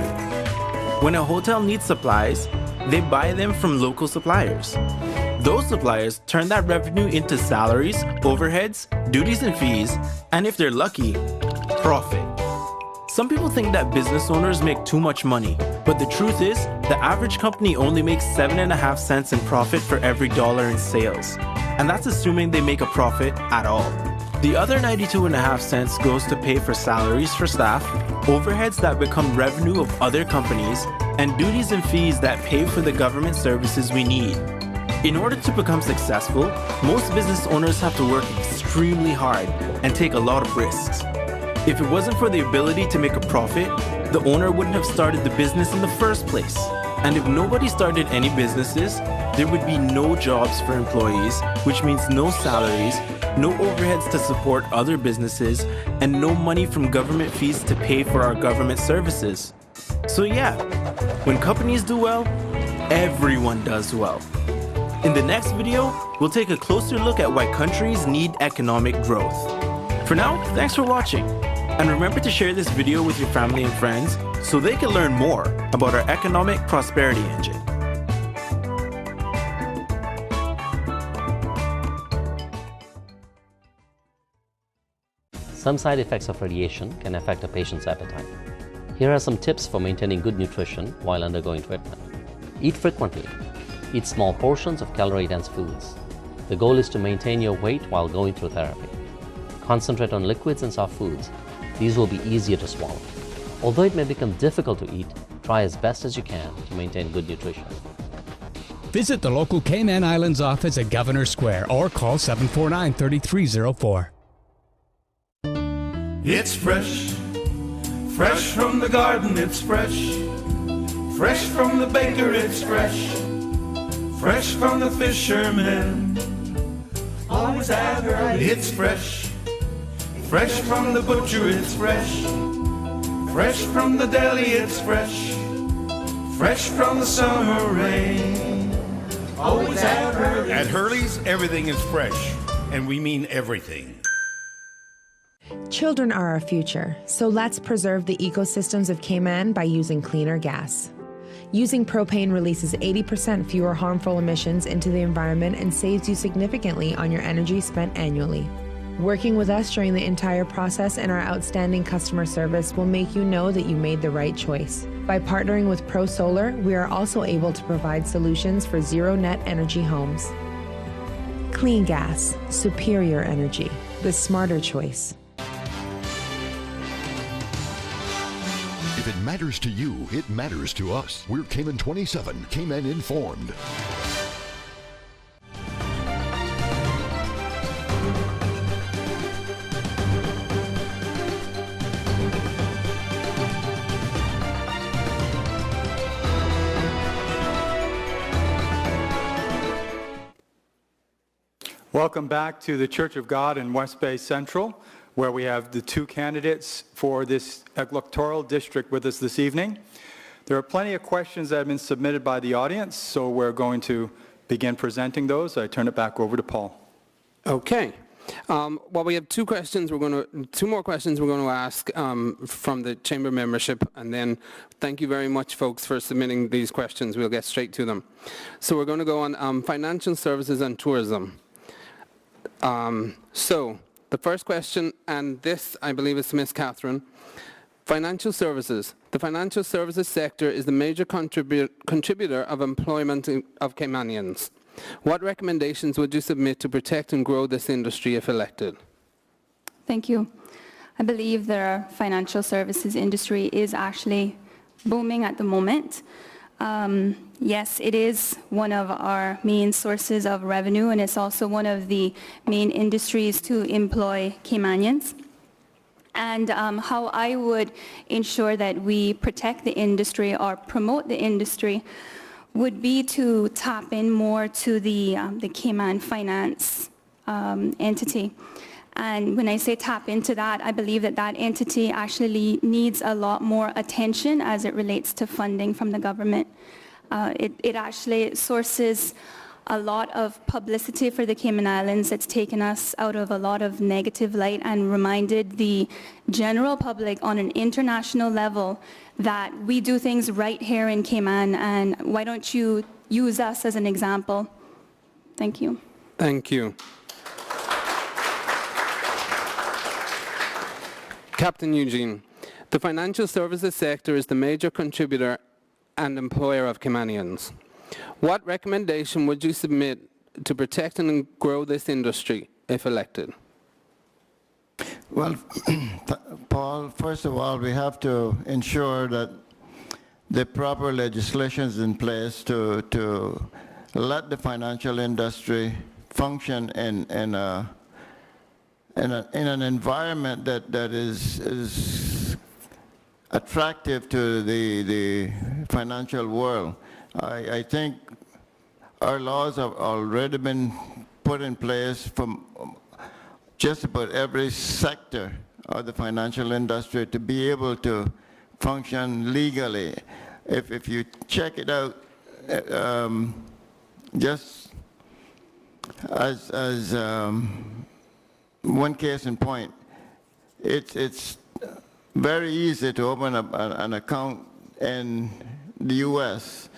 When a hotel needs supplies, they buy them from local suppliers. Those suppliers turn that revenue into salaries, overheads, duties and fees, and if they're lucky, profit. Some people think that business owners make too much money, but the truth is, the average company only makes 7.5 cents in profit for every dollar in sales. And that's assuming they make a profit at all. The other 92.5 cents goes to pay for salaries for staff, overheads that become revenue of other companies, and duties and fees that pay for the government services we need. In order to become successful, most business owners have to work extremely hard and take a lot of risks. If it wasn't for the ability to make a profit, the owner wouldn't have started the business in the first place. And if nobody started any businesses, there would be no jobs for employees, which means no salaries, no overheads to support other businesses, and no money from government fees to pay for our government services. So yeah, when companies do well, everyone does well. In the next video, we'll take a closer look at why countries need economic growth. For now, thanks for watching. And remember to share this video with your family and friends so they can learn more about our economic prosperity engine. Some side effects of radiation can affect a patient's appetite. Here are some tips for maintaining good nutrition while undergoing treatment. Eat frequently. Eat small portions of calorie-dense foods. The goal is to maintain your weight while going through therapy. Concentrate on liquids and soft foods. These will be easier to swallow. Although it may become difficult to eat, try as best as you can to maintain good nutrition. Visit the local Cayman Islands office at Governor Square or call 749-3304. It's fresh, fresh from the garden, it's fresh. Fresh from the baker, it's fresh. Fresh from the fisherman, always at Hurley. It's fresh, fresh from the butcher, it's fresh. Fresh from the deli, it's fresh. Fresh from the summer rain, always at Hurley. At Hurley's, everything is fresh, and we mean everything. Children are our future, so let's preserve the ecosystems of Cayman by using cleaner gas. Using propane releases 80% fewer harmful emissions into the environment and saves you significantly on your energy spent annually. Working with us during the entire process and our outstanding customer service will make you know that you made the right choice. By partnering with Pro Solar, we are also able to provide solutions for zero-net energy homes. Clean gas, superior energy, the smarter choice. If it matters to you, it matters to us. We're Cayman 27, Cayman Informed. Welcome back to the Church of God in West Bay Central, where we have the two candidates for this electoral district with us this evening. There are plenty of questions that have been submitted by the audience, so we're going to begin presenting those. I turn it back over to Paul. Okay. Well, we have two more questions we're going to ask from the chamber membership, and then thank you very much, folks, for submitting these questions. We'll get straight to them. So we're going to go on financial services and tourism. So the first question, and this I believe is to Ms. Catherine. Financial services. The financial services sector is the major contributor of employment of Caymanians. What recommendations would you submit to protect and grow this industry if elected? Thank you. I believe the financial services industry is actually booming at the moment. Yes, it is one of our main sources of revenue, and it's also one of the main industries to employ Caymanians. And how I would ensure that we protect the industry or promote the industry would be to tap in more to the Cayman Finance entity. And when I say tap into that, I believe that that entity actually needs a lot more attention as it relates to funding from the government. It actually sources a lot of publicity for the Cayman Islands. It's taken us out of a lot of negative light and reminded the general public on an international level that we do things right here in Cayman, and why don't you use us as an example? Thank you. Thank you. Captain Eugene, the financial services sector is the major contributor and employer of Caymanians. What recommendation would you submit to protect and grow this industry if elected? Well, Paul, first of all, we have to ensure that the proper legislation is in place to let the financial industry function in an environment that is attractive to the financial world. I think our laws have already been put in place from just about every sector of the financial industry to be able to function legally. If you check it out, just as one case in point, it's very easy to open an account in the U.S.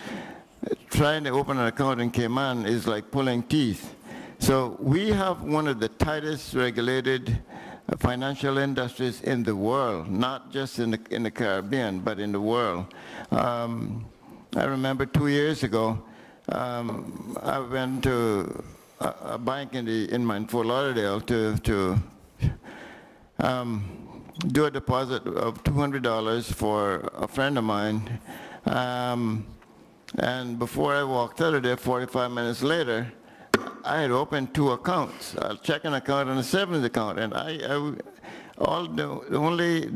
Trying to open an account in Cayman is like pulling teeth. So we have one of the tightest regulated financial industries in the world, not just in the Caribbean, but in the world. I remember 2 years ago, I went to a bank in Fort Lauderdale to do a deposit of $200 for a friend of mine. And before I walked out of there, 45 minutes later, I had opened 2 accounts, a checking account and a savings account, and the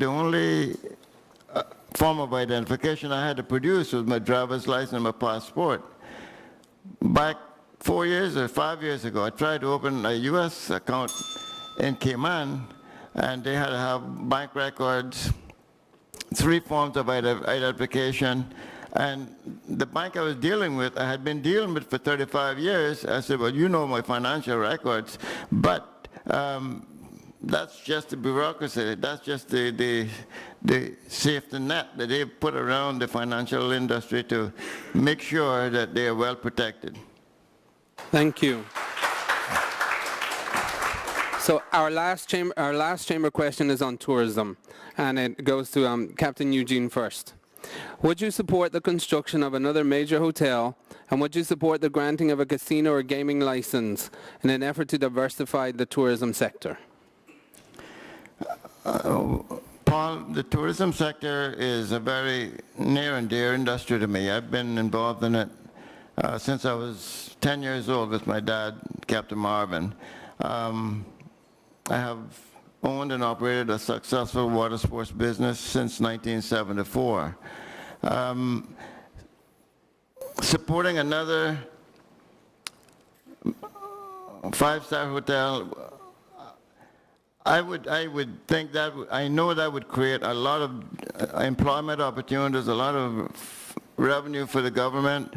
only form of identification I had to produce was my driver's license and my passport. Back 4 years or 5 years ago, I tried to open a U.S. account in Cayman, and they had to have bank records, 3 forms of identification. And the bank I was dealing with, I had been dealing with for 35 years. I said, well, you know my financial records, but that's just the bureaucracy. That's just the safety net that they put around the financial industry to make sure that they are well protected. Thank you. So our last chamber question is on tourism, and it goes to Captain Eugene first. Would you support the construction of another major hotel, and would you support the granting of a casino or gaming license in an effort to diversify the tourism sector? Paul, the tourism sector is a very near and dear industry to me. I've been involved in it since I was 10 years old with my dad, Captain Marvin. I have owned and operated a successful water sports business since 1974. Supporting another five-star hotel, I would think that, I know that would create a lot of employment opportunities, a lot of revenue for the government,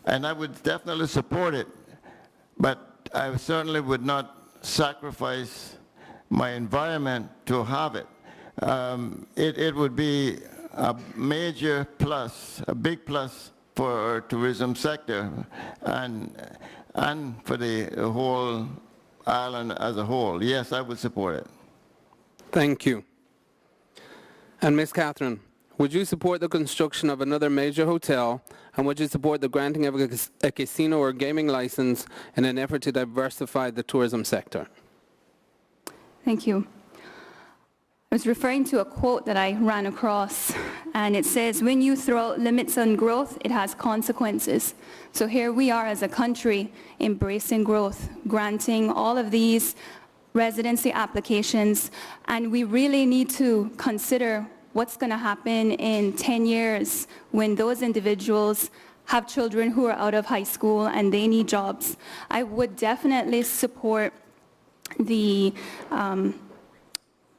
and I would definitely support it, but I certainly would not sacrifice my environment to have it. It would be a major plus, a big plus for our tourism sector and for the whole island as a whole. Yes, I would support it. Thank you. And Ms. Catherine, would you support the construction of another major hotel, and would you support the granting of a casino or gaming license in an effort to diversify the tourism sector? Thank you. I was referring to a quote that I ran across, and it says, when you throw out limits on growth, it has consequences. So here we are as a country embracing growth, granting all of these residency applications, and we really need to consider what's going to happen in 10 years when those individuals have children who are out of high school and they need jobs. I would definitely support the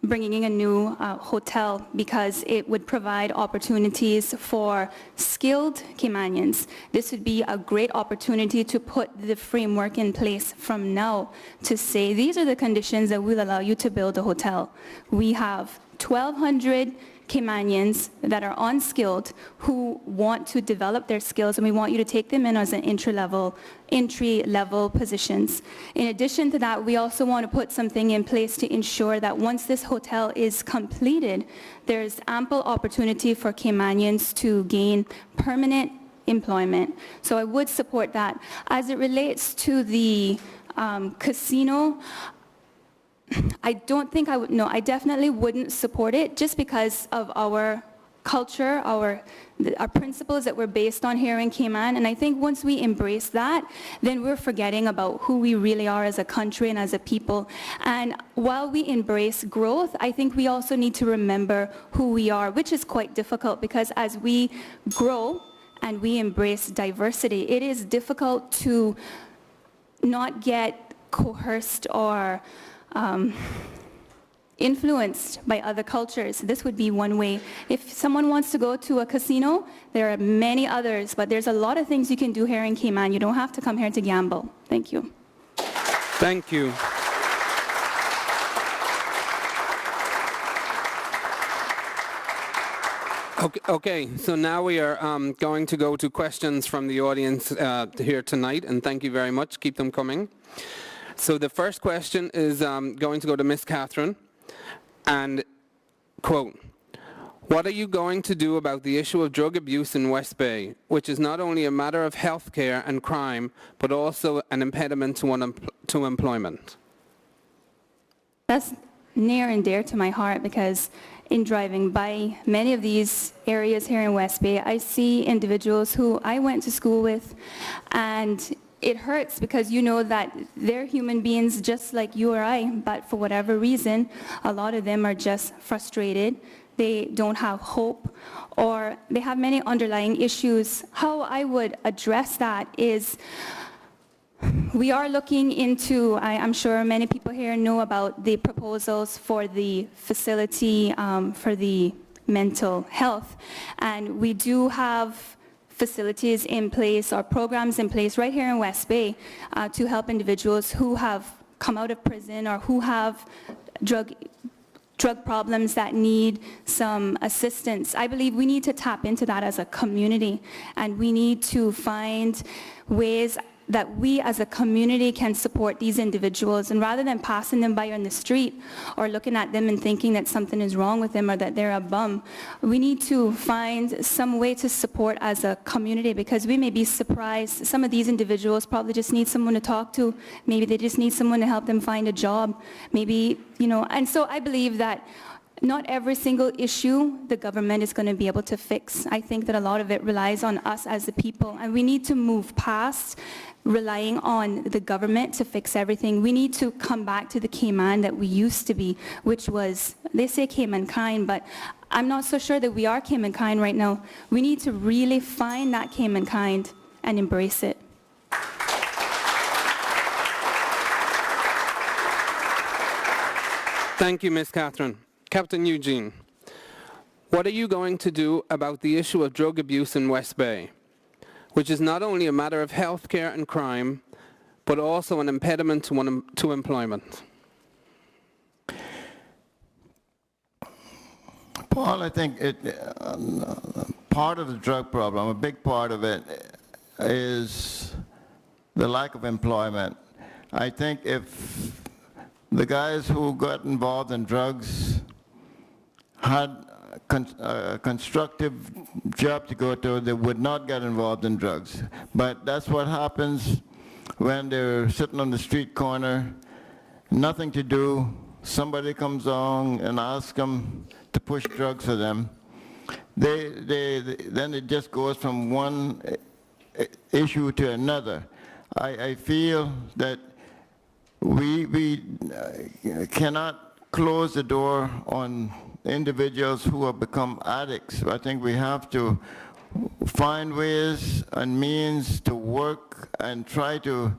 bringing in a new hotel because it would provide opportunities for skilled Caymanians. This would be a great opportunity to put the framework in place from now to say these are the conditions that will allow you to build a hotel. We have 1,200 Caymanians that are unskilled who want to develop their skills, and we want you to take them in as an entry-level positions. In addition to that, we also want to put something in place to ensure that once this hotel is completed, there's ample opportunity for Caymanians to gain permanent employment. So I would support that. As it relates to the casino, I don't think I would, no, I definitely wouldn't support it just because of our culture, our principles that we're based on here in Cayman. And I think once we embrace that, then we're forgetting about who we really are as a country and as a people. And while we embrace growth, I think we also need to remember who we are, which is quite difficult because as we grow and we embrace diversity, it is difficult to not get coerced or influenced by other cultures. This would be one way. If someone wants to go to a casino, there are many others, but there's a lot of things you can do here in Cayman. You don't have to come here to gamble. Thank you. Thank you. Okay, so now we are going to go to questions from the audience here tonight, and thank you very much. Keep them coming. So the first question is going to go to Ms. Catherine, and quote, what are you going to do about the issue of drug abuse in West Bay, which is not only a matter of health care and crime, but also an impediment to employment? That's near and dear to my heart because in driving by many of these areas here in West Bay, I see individuals who I went to school with, and it hurts because you know that they're human beings just like you or I, but for whatever reason, a lot of them are just frustrated. They don't have hope, or they have many underlying issues. How I would address that is we are looking into, I'm sure many people here know about the proposals for the facility for the mental health, and we do have facilities in place or programs in place right here in West Bay to help individuals who have come out of prison or who have drug problems that need some assistance. I believe we need to tap into that as a community, and we need to find ways that we as a community can support these individuals, and rather than passing them by on the street or looking at them and thinking that something is wrong with them or that they're a bum, we need to find some way to support as a community, because we may be surprised. Some of these individuals probably just need someone to talk to. Maybe they just need someone to help them find a job. Maybe, you know, and so I believe that not every single issue the government is going to be able to fix. I think that a lot of it relies on us as the people, and we need to move past relying on the government to fix everything. We need to come back to the Cayman that we used to be, which was, they say Cayman kind, but I'm not so sure that we are Cayman kind right now. We need to really find that Cayman kind and embrace it. Thank you, Ms. Catherine. Captain Eugene, what are you going to do about the issue of drug abuse in West Bay, which is not only a matter of health care and crime, but also an impediment to employment? Paul, I think part of the drug problem, a big part of it, is the lack of employment. I think if the guys who got involved in drugs had a constructive job to go to, they would not get involved in drugs. But that's what happens when they're sitting on the street corner, nothing to do. Somebody comes along and asks them to push drugs for them. Then it just goes from one issue to another. I feel that we cannot close the door on individuals who have become addicts. I think we have to find ways and means to work and try to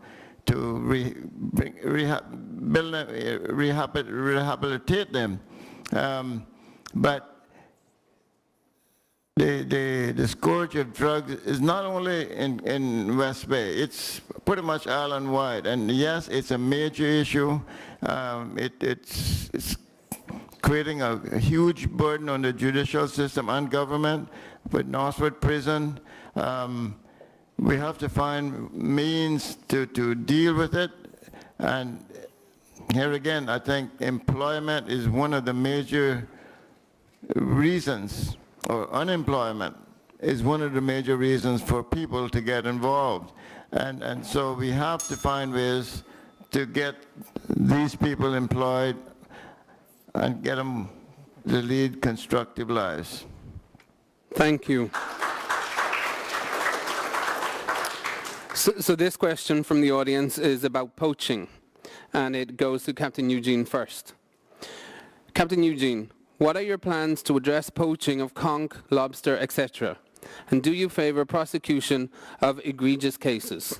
rehabilitate them. But the scourge of drugs is not only in West Bay, it's pretty much island-wide. And yes, it's a major issue. It's creating a huge burden on the judicial system and government with Northwood Prison. We have to find means to deal with it. And here again, I think employment is one of the major reasons, or unemployment is one of the major reasons for people to get involved. And so we have to find ways to get these people employed and get them to lead constructive lives. Thank you. So this question from the audience is about poaching, and it goes to Captain Eugene first. Captain Eugene, what are your plans to address poaching of conch, lobster, etc.? And do you favor prosecution of egregious cases?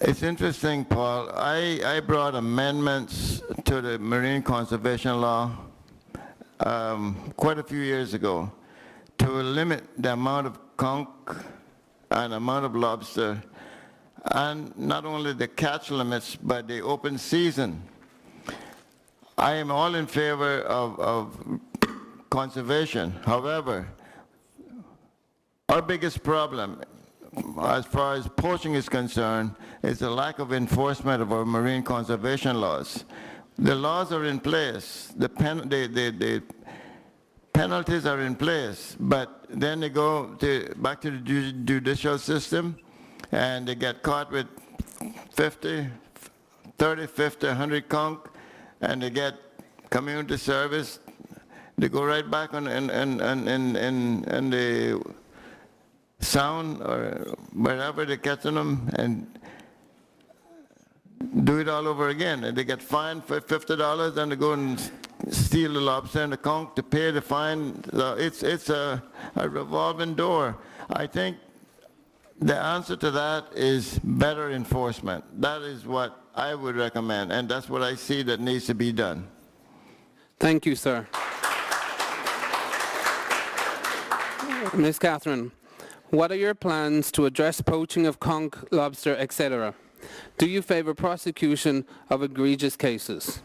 It's interesting, Paul. I brought amendments to the marine conservation law quite a few years ago to limit the amount of conch and amount of lobster, and not only the catch limits, but the open season. I am all in favor of conservation. However, our biggest problem as far as poaching is concerned is the lack of enforcement of our marine conservation laws. The laws are in place, the penalties are in place, but then they go back to the judicial system and they get caught with 30, 50, 100 conch, and they get community service. They go right back on the sound or wherever they're catching them and do it all over again. And they get fined for $50 and they go and steal the lobster and the conch to pay the fine. So it's a revolving door. I think the answer to that is better enforcement. That is what I would recommend, and that's what I see that needs to be done. Thank you, sir. Ms. Catherine, what are your plans to address poaching of conch, lobster, etc.? Do you favor prosecution of egregious cases?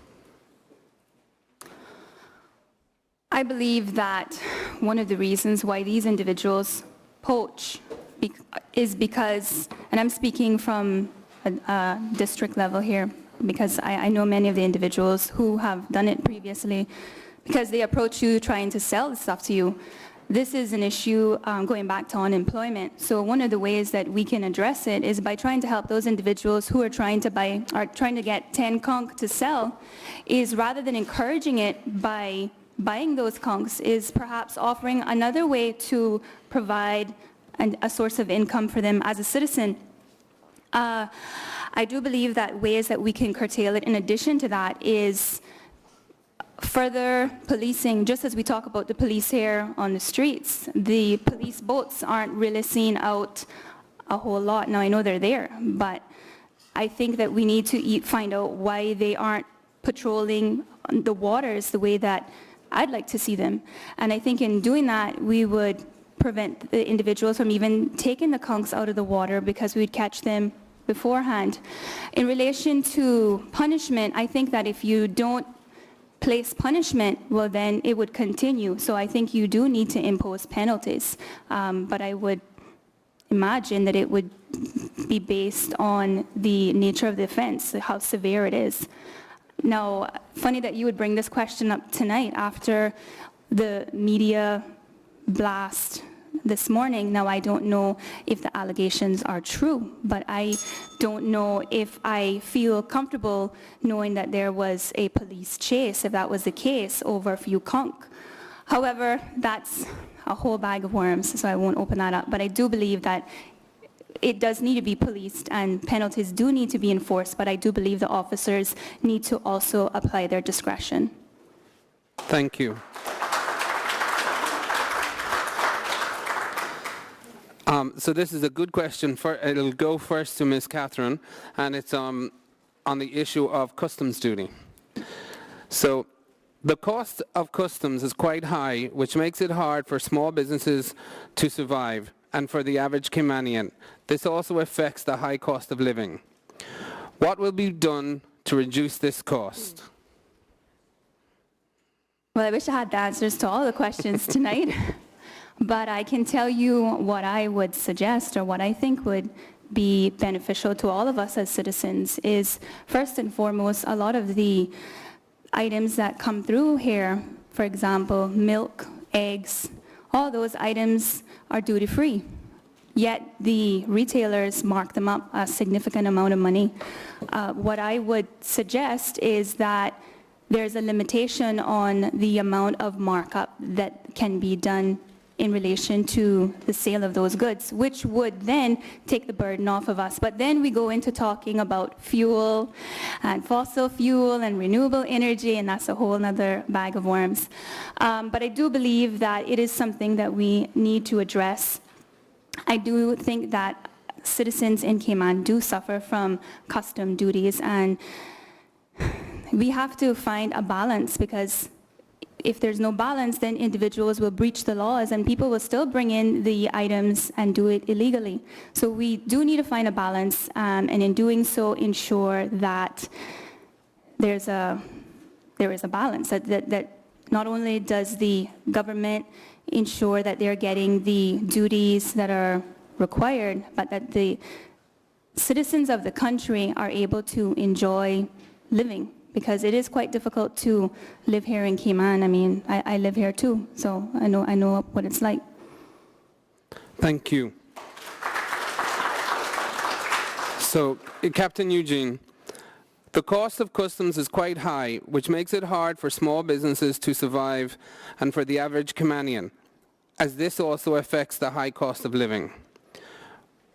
I believe that one of the reasons why these individuals poach is because, and I'm speaking from a district level here, because I know many of the individuals who have done it previously, because they approach you trying to sell the stuff to you. This is an issue going back to unemployment. So one of the ways that we can address it is by trying to help those individuals who are trying to buy, or trying to get 10 conch to sell, is rather than encouraging it by buying those conchs, is perhaps offering another way to provide a source of income for them as a citizen. I do believe that ways that we can curtail it in addition to that is further policing. Just as we talk about the police here on the streets, the police boats aren't really seen out a whole lot. Now I know they're there, but I think that we need to find out why they aren't patrolling the waters the way that I'd like to see them. And I think in doing that, we would prevent the individuals from even taking the conchs out of the water, because we'd catch them beforehand. In relation to punishment, I think that if you don't place punishment, well then it would continue. So I think you do need to impose penalties, but I would imagine that it would be based on the nature of the offense, how severe it is. Now, funny that you would bring this question up tonight after the media blast this morning. Now, I don't know if the allegations are true, but I don't know if I feel comfortable knowing that there was a police chase, if that was the case, over a few conch. However, that's a whole bag of worms, so I won't open that up. But I do believe that it does need to be policed and penalties do need to be enforced, but I do believe the officers need to also apply their discretion. Thank you. So this is a good question. It'll go first to Ms. Catherine, and it's on the issue of customs duty. So the cost of customs is quite high, which makes it hard for small businesses to survive, and for the average Caymanian. This also affects the high cost of living. What will be done to reduce this cost? Well, I wish I had the answers to all the questions tonight. But I can tell you what I would suggest, or what I think would be beneficial to all of us as citizens, is first and foremost, a lot of the items that come through here, for example, milk, eggs, all those items are duty-free. Yet the retailers mark them up a significant amount of money. What I would suggest is that there's a limitation on the amount of markup that can be done in relation to the sale of those goods, which would then take the burden off of us. But then we go into talking about fuel and fossil fuel and renewable energy, and that's a whole other bag of worms. But I do believe that it is something that we need to address. I do think that citizens in Cayman do suffer from custom duties, and we have to find a balance, because if there's no balance, then individuals will breach the laws and people will still bring in the items and do it illegally. So we do need to find a balance, and in doing so, ensure that there is a balance, that not only does the government ensure that they're getting the duties that are required, but that the citizens of the country are able to enjoy living. Because it is quite difficult to live here in Cayman. I mean, I live here too, so I know what it's like. Thank you. So, Captain Eugene, the cost of customs is quite high, which makes it hard for small businesses to survive and for the average Caymanian, as this also affects the high cost of living.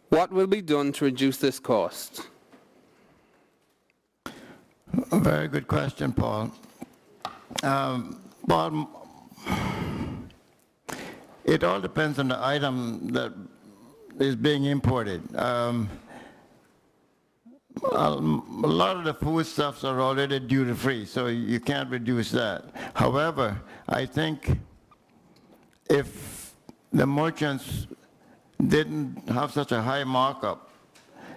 What will be done to reduce this cost? A very good question, Paul. Paul, it all depends on the item that is being imported. A lot of the foodstuffs are already duty-free, so you can't reduce that. However, I think if the merchants didn't have such a high markup,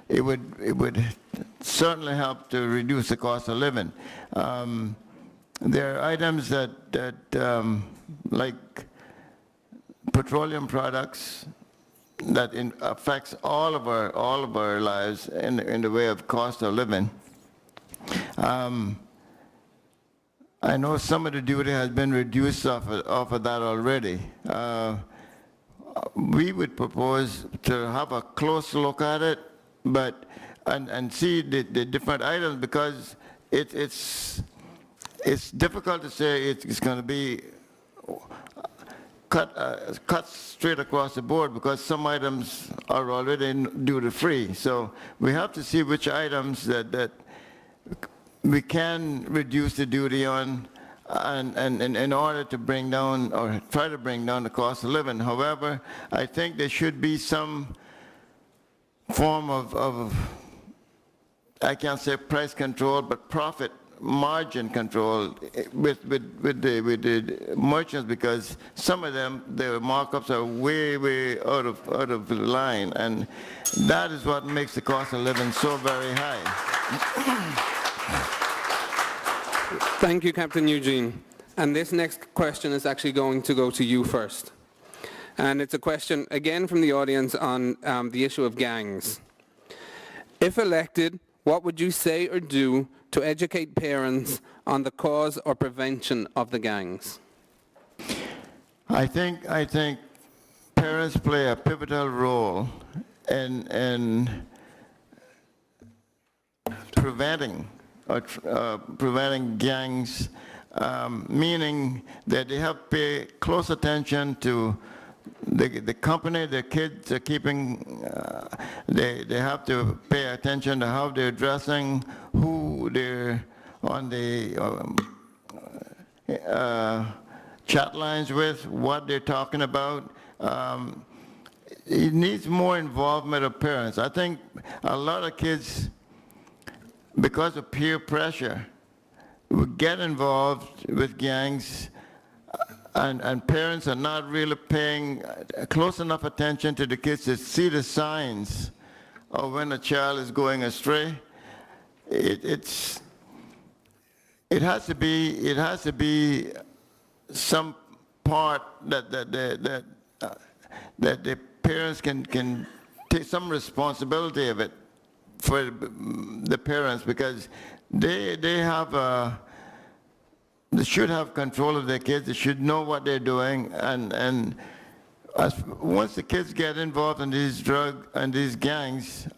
it would certainly help to reduce the cost of living. There are items that like petroleum products, affects all of our lives in the way of cost of living. I know some of the duty has been reduced off of that already. We would propose to have a close look at it, but and see the different items, because it's difficult to say it's going to be cut straight across the board, because some items are already duty-free. So we have to see which items that we can reduce the duty on, and in order to bring down, or try to bring down, the cost of living. However, I think there should be some form of I can't say price control, but profit margin control with the merchants, because some of them, their markups are way out of line, and that is what makes the cost of living so very high. Thank you, Captain Eugene. And this next question is actually going to go to you first. And it's a question, again, from the audience on the issue of gangs. If elected, what would you say or do to educate parents on the cause or prevention of the gangs? I think parents play a pivotal role in preventing gangs, meaning that they have to pay close attention to the company their kids are keeping. They have to pay attention to how they're dressing, who they're on the chat lines with, what they're talking about. It needs more involvement of parents. I think a lot of kids, because of peer pressure, would get involved with gangs, and parents are not really paying close enough attention to the kids to see the signs of when a child is going astray. It has to be some part that the parents can take some responsibility of it for the parents, because they should have control of their kids. They should know what they're doing, and once the kids get involved in these drug and these gangs,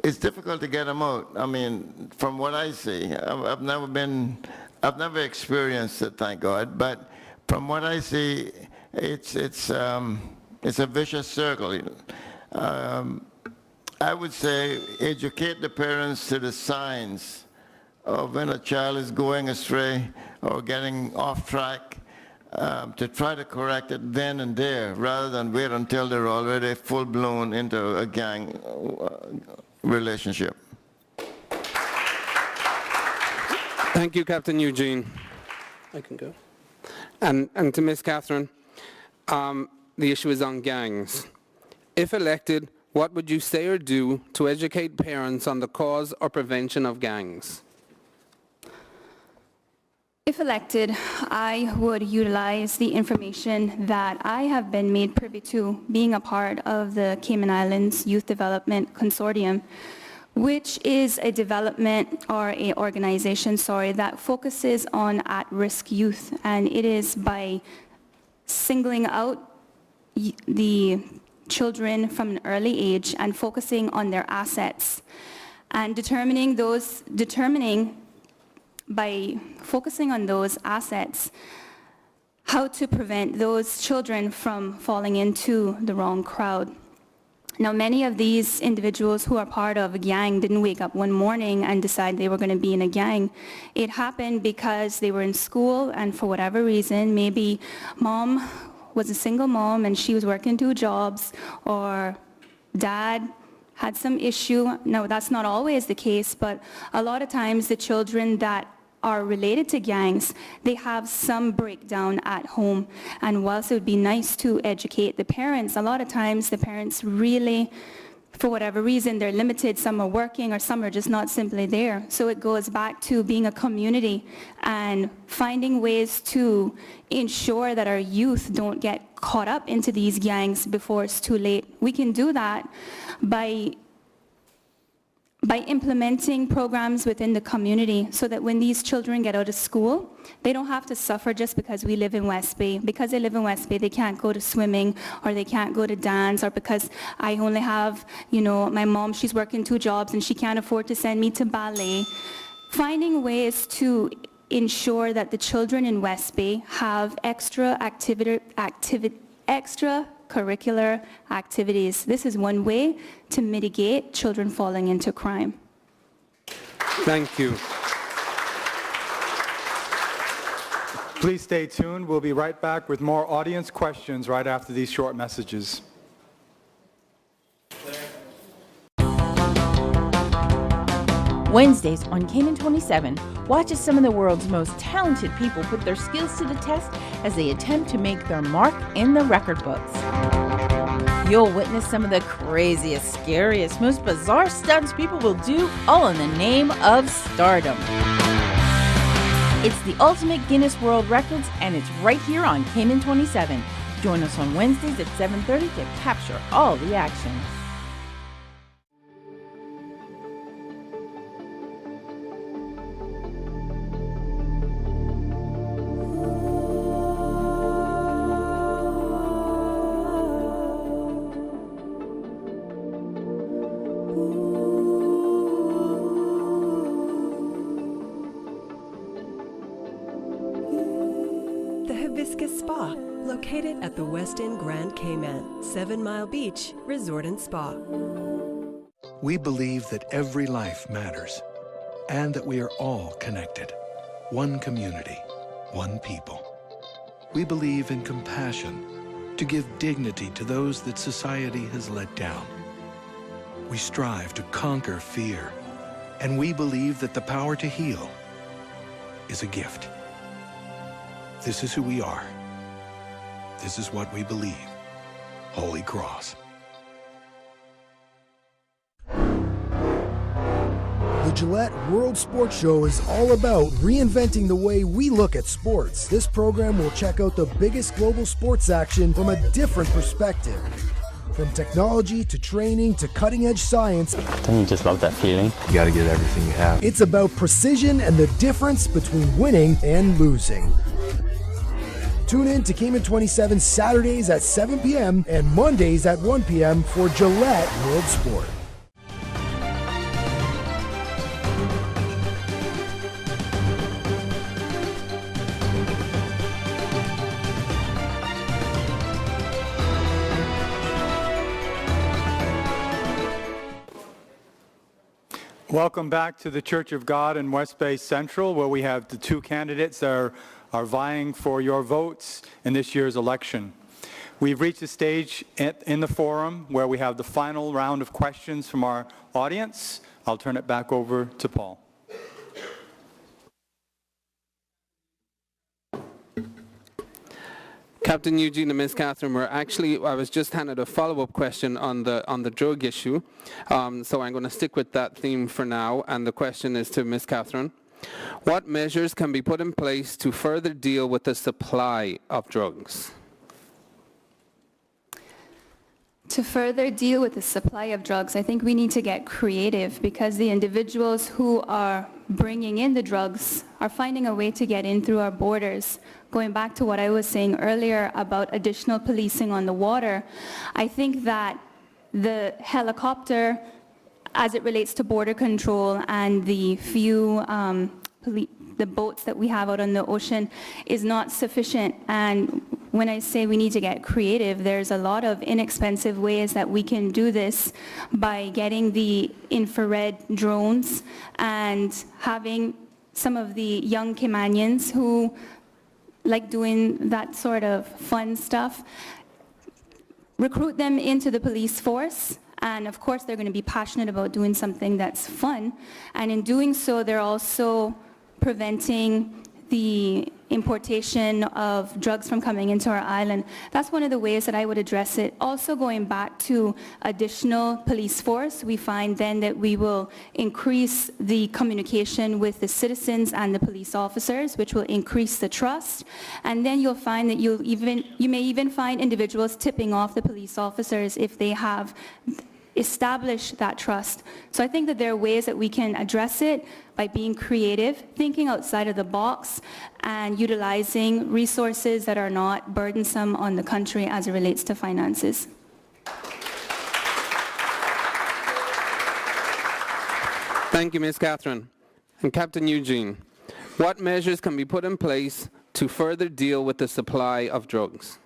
it's difficult to get them out. I mean, from what I see, I've never experienced it, thank God, but from what I see, it's a vicious circle. I would say educate the parents to the signs of when a child is going astray or getting off track, to try to correct it then and there, rather than wait until they're already full-blown into a gang relationship. Thank you, Captain Eugene. I can go. And to Ms. Catherine, the issue is on gangs. If elected, what would you say or do to educate parents on the cause or prevention of gangs? If elected, I would utilize the information that I have been made privy to being a part of the Cayman Islands Youth Development Consortium, which is a development or an organization, that focuses on at-risk youth. And it is by singling out the children from an early age and focusing on their assets and determining by focusing on those assets how to prevent those children from falling into the wrong crowd. Now, many of these individuals who are part of a gang didn't wake up one morning and decide they were going to be in a gang. It happened because they were in school, and for whatever reason, maybe mom was a single mom and she was working 2 jobs, or dad had some issue. No, that's not always the case, but a lot of times the children that are related to gangs, they have some breakdown at home. And whilst it would be nice to educate the parents, a lot of times the parents really for whatever reason, they're limited, some are working, or some are just not simply there. So it goes back to being a community and finding ways to ensure that our youth don't get caught up into these gangs before it's too late. We can do that by implementing programs within the community so that when these children get out of school, they don't have to suffer just because we live in West Bay. Because they live in West Bay, they can't go to swimming or they can't go to dance, or because I only have, my mom, she's working 2 jobs and she can't afford to send me to ballet. Finding ways to ensure that the children in West Bay have extracurricular activities. This is one way to mitigate children falling into crime. Thank you. Please stay tuned. We'll be right back with more audience questions right after these short messages. Wednesdays on Cayman 27, watch as some of the world's most talented people put their skills to the test as they attempt to make their mark in the record books. You'll witness some of the craziest, scariest, most bizarre stunts people will do, all in the name of stardom. It's the ultimate Guinness World Records, and it's right here on Cayman 27. Join us on Wednesdays at 7:30 to capture all the action. Spa, located at the West End Grand Cayman, 7 Mile Beach Resort and Spa. We believe that every life matters and that we are all connected. One community, one people. We believe in compassion to give dignity to those that society has let down. We strive to conquer fear, and we believe that the power to heal is a gift. This is who we are. This is what we believe. Holy Cross. The Gillette World Sports Show is all about reinventing the way we look at sports. This program will check out the biggest global sports action from a different perspective. From technology to training to cutting-edge science. Don't you just love that feeling? You gotta get everything you have. It's about precision and the difference between winning and losing. Tune in to Cayman 27 Saturdays at 7 p.m. and Mondays at 1 p.m. for Gillette World Sport. Welcome back to the Church of God in West Bay Central, where we have the 2 candidates that are vying for your votes in this year's election. We've reached a stage in the forum where we have the final round of questions from our audience. I'll turn it back over to Paul. Captain Eugene and Ms. Catherine, I was just handed a follow-up question on the drug issue, so I'm going to stick with that theme for now, and the question is to Ms. Catherine. What measures can be put in place to further deal with the supply of drugs? To further deal with the supply of drugs, I think we need to get creative, because the individuals who are bringing in the drugs are finding a way to get in through our borders. Going back to what I was saying earlier about additional policing on the water, I think that the helicopter, as it relates to border control and the few the boats that we have out on the ocean, is not sufficient. And when I say we need to get creative, there's a lot of inexpensive ways that we can do this by getting the infrared drones and having some of the young Caymanians who like doing that sort of fun stuff, recruit them into the police force. And of course, they're going to be passionate about doing something that's fun. And in doing so, they're also preventing the importation of drugs from coming into our island. That's one of the ways that I would address it. Also going back to additional police force, we find then that we will increase the communication with the citizens and the police officers, which will increase the trust. And then you'll find that you may even find individuals tipping off the police officers if they have established that trust. So I think that there are ways that we can address it by being creative, thinking outside of the box, and utilizing resources that are not burdensome on the country as it relates to finances. Thank you, Ms. Catherine. And Captain Eugene, what measures can be put in place to further deal with the supply of drugs?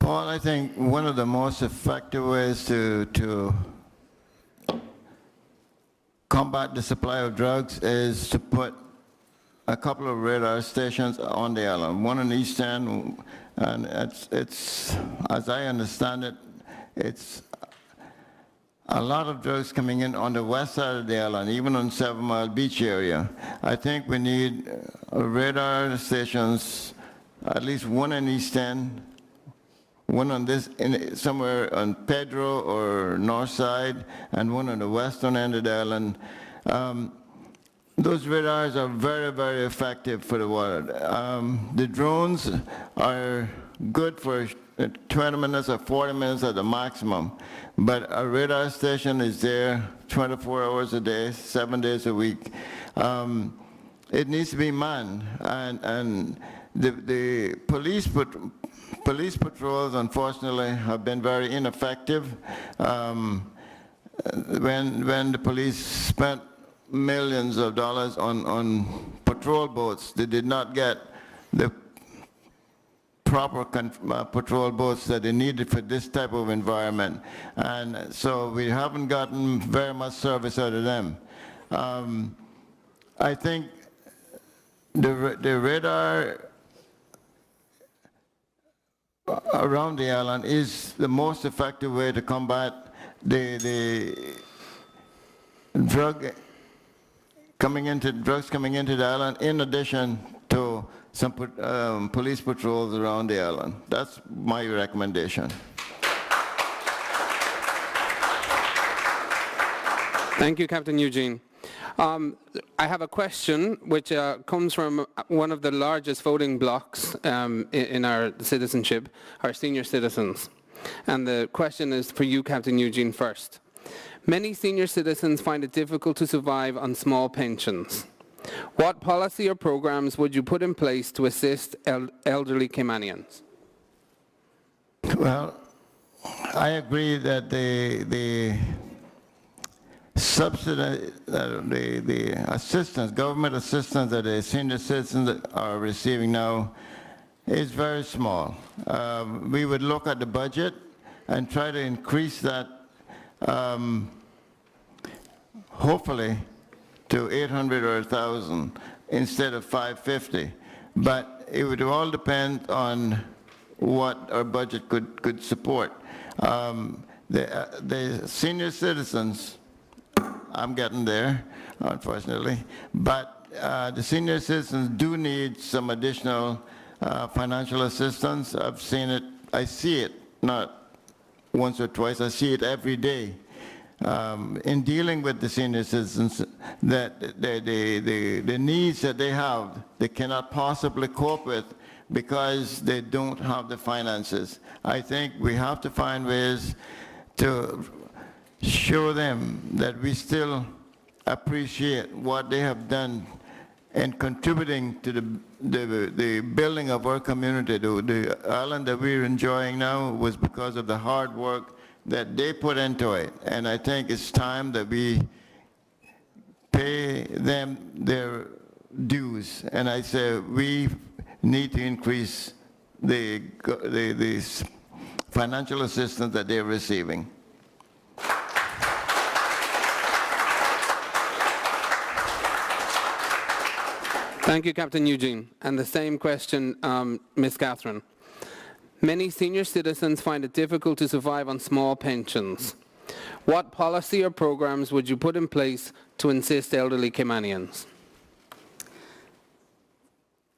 Paul, I think one of the most effective ways to combat the supply of drugs is to put a couple of radar stations on the island, one on the east end, and it's as I understand it, it's a lot of drugs coming in on the west side of the island, even on 7 Mile Beach area. I think we need radar stations, at least one in East End, one on somewhere on Pedro or north side, and one on the western end of the island. Those radars are very, very effective for the water. The drones are good for 20 minutes or 40 minutes at the maximum, but a radar station is there 24 hours a day, 7 days a week. It needs to be manned, and the police patrols, unfortunately, have been very ineffective. When the police spent millions of dollars on patrol boats, they did not get the proper patrol boats that they needed for this type of environment. And so we haven't gotten very much service out of them. I think the radar around the island is the most effective way to combat the drugs coming into the island, in addition to some police patrols around the island. That's my recommendation. Thank you, Captain Eugene. I have a question which comes from one of the largest voting blocks in our citizenship, our senior citizens. And the question is for you, Captain Eugene, first. Many senior citizens find it difficult to survive on small pensions. What policy or programs would you put in place to assist elderly Caymanians? Well, I agree that the subsidy, the assistance, government assistance that the senior citizens are receiving now is very small. We would look at the budget and try to increase that, hopefully, to 800 or 1,000 instead of 550. But it would all depend on what our budget could support. The senior citizens, I'm getting there, unfortunately, but the senior citizens do need some additional financial assistance. I've seen it, I see it, not once or twice, I see it every day. In dealing with the senior citizens, that the needs that they have, they cannot possibly cope with because they don't have the finances. I think we have to find ways to show them that we still appreciate what they have done in contributing to the building of our community. The island that we're enjoying now was because of the hard work that they put into it. And I think it's time that we pay them their dues. And I say we need to increase the financial assistance that they're receiving. Thank you, Captain Eugene. And the same question, Ms. Catherine. Many senior citizens find it difficult to survive on small pensions. What policy or programs would you put in place to assist elderly Caymanians?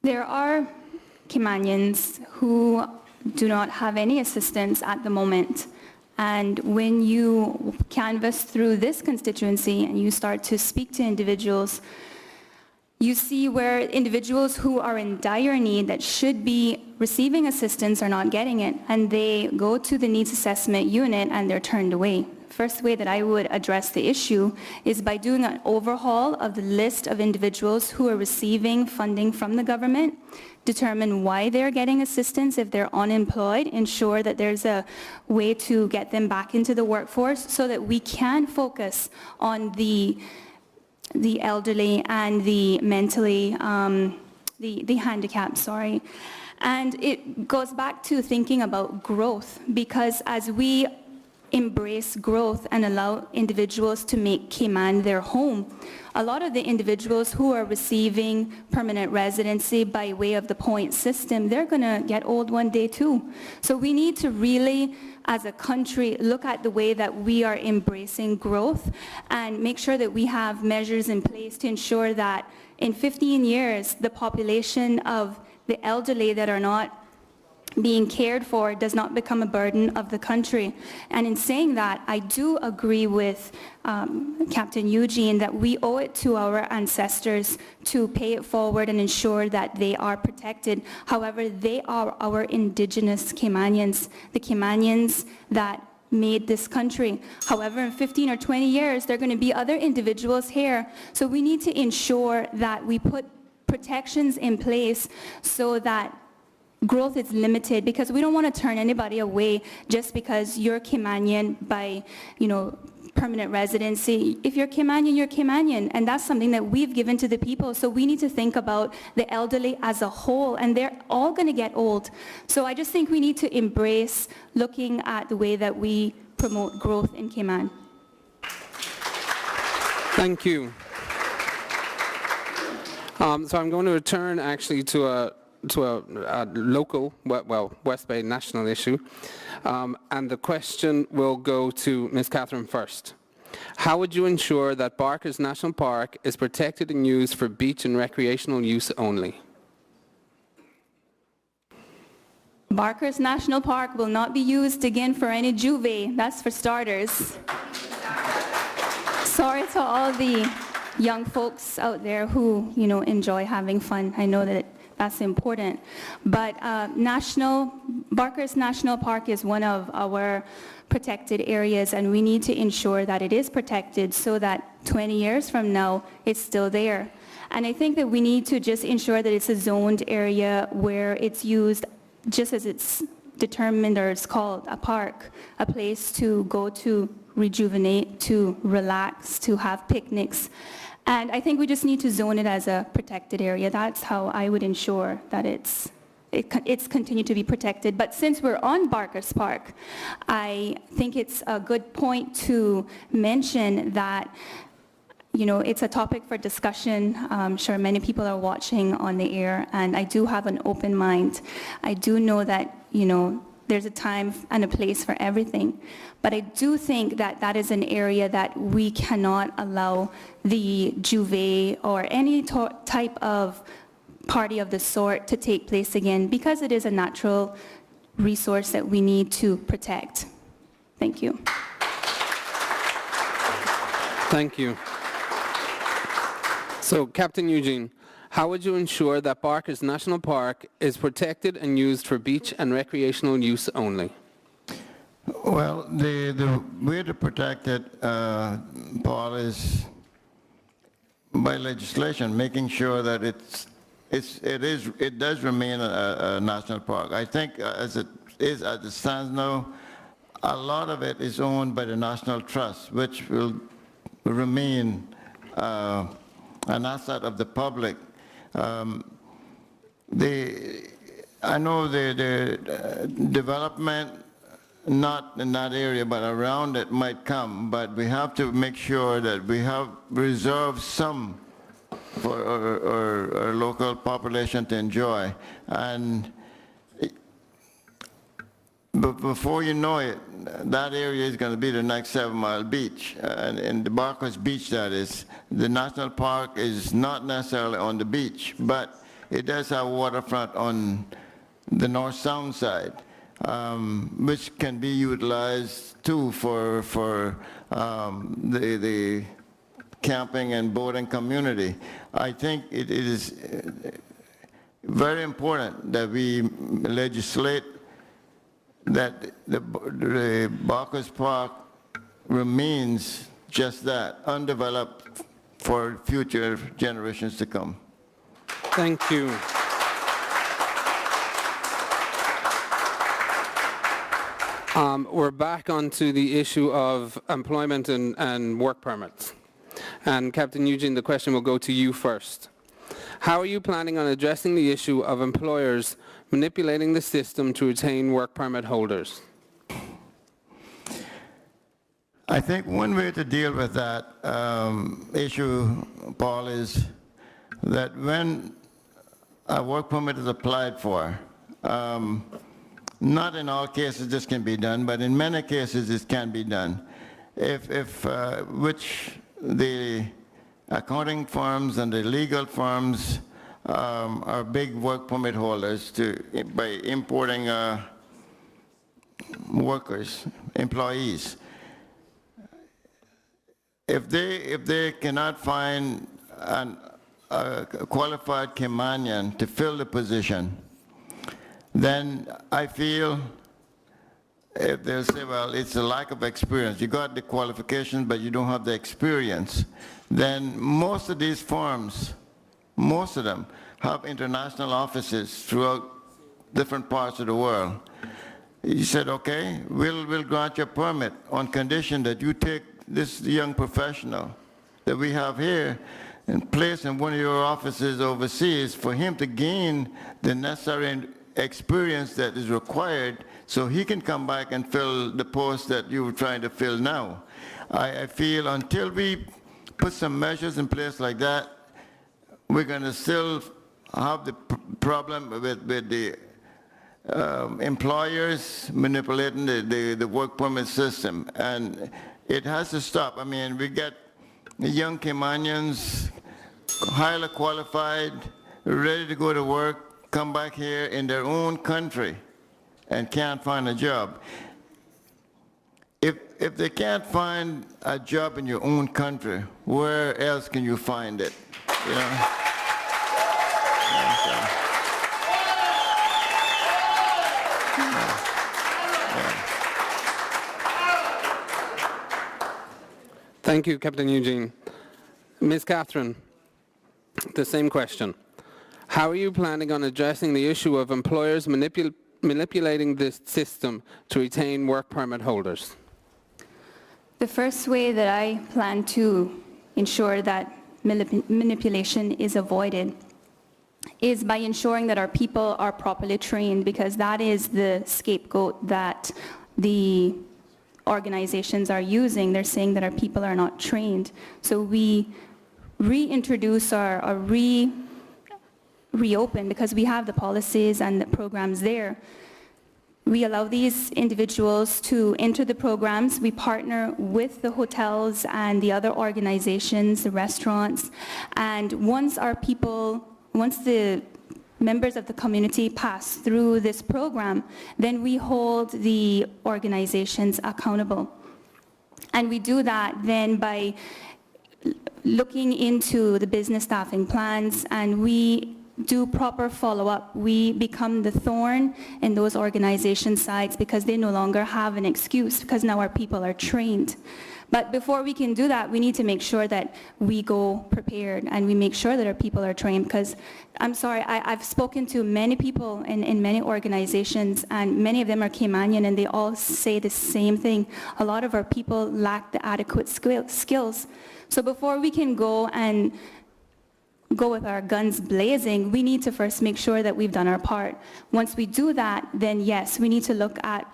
There are Caymanians who do not have any assistance at the moment. And when you canvass through this constituency and you start to speak to individuals, you see where individuals who are in dire need that should be receiving assistance are not getting it, and they go to the needs assessment unit and they're turned away. First way that I would address the issue is by doing an overhaul of the list of individuals who are receiving funding from the government, determine why they're getting assistance if they're unemployed, ensure that there's a way to get them back into the workforce so that we can focus on the elderly and the mentally, the handicapped, sorry. And it goes back to thinking about growth, because as we embrace growth and allow individuals to make Cayman their home, a lot of the individuals who are receiving permanent residency by way of the point system, they're going to get old one day too. So we need to really, as a country, look at the way that we are embracing growth and make sure that we have measures in place to ensure that in 15 years, the population of the elderly that are not being cared for does not become a burden of the country. And in saying that, I do agree with Captain Eugene that we owe it to our ancestors to pay it forward and ensure that they are protected. However, they are our indigenous Caymanians, the Caymanians that made this country. However, in 15 or 20 years, there are going to be other individuals here. So we need to ensure that we put protections in place so that growth is limited, because we don't want to turn anybody away just because you're Caymanian by, permanent residency. If you're Caymanian, you're Caymanian, and that's something that we've given to the people. So we need to think about the elderly as a whole, and they're all going to get old. So I just think we need to embrace looking at the way that we promote growth in Cayman. Thank you. So I'm going to return actually to a local, West Bay national issue, and the question will go to Ms. Catherine first. How would you ensure that Barker's National Park is protected and used for beach and recreational use only? Barker's National Park will not be used again for any juve, that's for starters. Sorry to all the young folks out there who, enjoy having fun. I know that that's important. But Barker's National Park is one of our protected areas, and we need to ensure that it is protected so that 20 years from now, it's still there. And I think that we need to just ensure that it's a zoned area where it's used just as it's determined, or it's called a park, a place to go to rejuvenate, to relax, to have picnics. And I think we just need to zone it as a protected area. That's how I would ensure that it's continued to be protected. But since we're on Barker's Park, I think it's a good point to mention that, it's a topic for discussion. I'm sure many people are watching on the air, and I do have an open mind. I do know that, there's a time and a place for everything. But I do think that that is an area that we cannot allow the juve or any type of party of the sort to take place again, because it is a natural resource that we need to protect. Thank you. Thank you. So, Captain Eugene, how would you ensure that Barker's National Park is protected and used for beach and recreational use only? Well, the way to protect it, Paul, is by legislation, making sure that it does remain a national park. I think as it stands now, a lot of it is owned by the National Trust, which will remain an asset of the public. I know the development, not in that area, but around it might come, but we have to make sure that we have reserved some for our local population to enjoy. And before you know it, that area is going to be the next 7 Mile Beach. And the Barker's Beach, that is. The national park is not necessarily on the beach, but it does have waterfront on the North Sound side, which can be utilized too for the camping and boating community. I think it is very important that we legislate that the Bacchus Park remains just that, undeveloped for future generations to come. Thank you. We're back onto the issue of employment and work permits. And Captain Eugene, the question will go to you first. How are you planning on addressing the issue of employers manipulating the system to retain work permit holders? I think one way to deal with that issue, Paul, is that when a work permit is applied for, not in all cases this can be done, but in many cases this can be done. Which the accounting firms and the legal firms are big work permit holders by importing workers, employees. If they cannot find a qualified Caymanian to fill the position, then I feel if they'll say, well, it's a lack of experience. You got the qualifications, but you don't have the experience. Then most of these firms, most of them, have international offices throughout different parts of the world. You said, okay, we'll grant you a permit on condition that you take this young professional that we have here and place in one of your offices overseas for him to gain the necessary experience that is required so he can come back and fill the post that you're trying to fill now. I feel until we put some measures in place like that, we're going to still have the problem with the employers manipulating the work permit system. And it has to stop. I mean, we get the young Caymanians, highly qualified, ready to go to work, come back here in their own country and can't find a job. If they can't find a job in your own country, where else can you find it? You know? Thank you, Captain Eugene. Ms. Catherine, the same question. How are you planning on addressing the issue of employers manipulating this system to retain work permit holders? The first way that I plan to ensure that manipulation is avoided is by ensuring that our people are properly trained, because that is the scapegoat that the organizations are using. They're saying that our people are not trained. So we reintroduce or reopen, because we have the policies and the programs there. We allow these individuals to enter the programs. We partner with the hotels and the other organizations, the restaurants, and once the members of the community pass through this program, then we hold the organizations accountable. And we do that then by looking into the business staffing plans, and we do proper follow-up. We become the thorn in those organization sides because they no longer have an excuse, because now our people are trained. But before we can do that, we need to make sure that we go prepared and we make sure that our people are trained, because I'm sorry, I've spoken to many people in many organizations, and many of them are Caymanian, and they all say the same thing. A lot of our people lack the adequate skills. So before we can go with our guns blazing, we need to first make sure that we've done our part. Once we do that, then yes, we need to look at,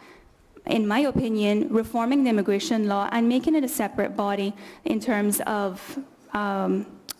in my opinion, reforming the immigration law and making it a separate body in terms of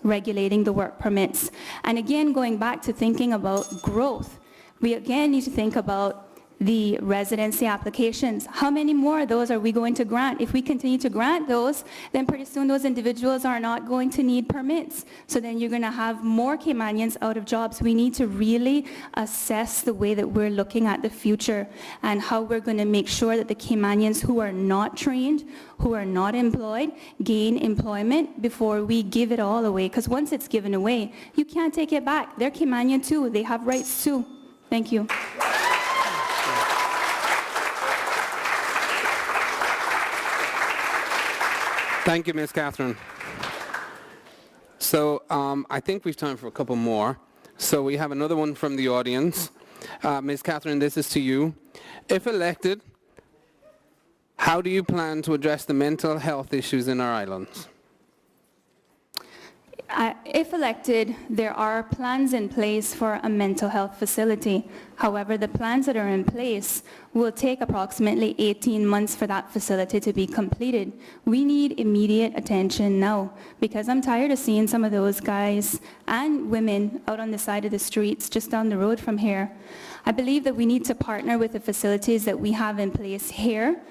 regulating the work permits. And again, going back to thinking about growth, we again need to think about the residency applications. How many more of those are we going to grant? If we continue to grant those, then pretty soon those individuals are not going to need permits. So then you're going to have more Caymanians out of jobs. We need to really assess the way that we're looking at the future and how we're going to make sure that the Caymanians who are not trained, who are not employed, gain employment before we give it all away. Because once it's given away, you can't take it back. They're Caymanian too. They have rights too. Thank you. Thank you, Ms. Catherine. So I think we've time for a couple more. So we have another one from the audience. Ms. Catherine, this is to you. If elected, how do you plan to address the mental health issues in our islands? If elected, there are plans in place for a mental health facility. However, the plans that are in place will take approximately 18 months for that facility to be completed. We need immediate attention now because I'm tired of seeing some of those guys and women out on the side of the streets just down the road from here. I believe that we need to partner with the facilities that we have in place here.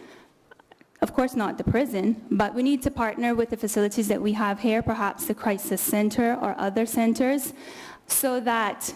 Of course, not the prison, but we need to partner with the facilities that we have here, perhaps the crisis center or other centers, so that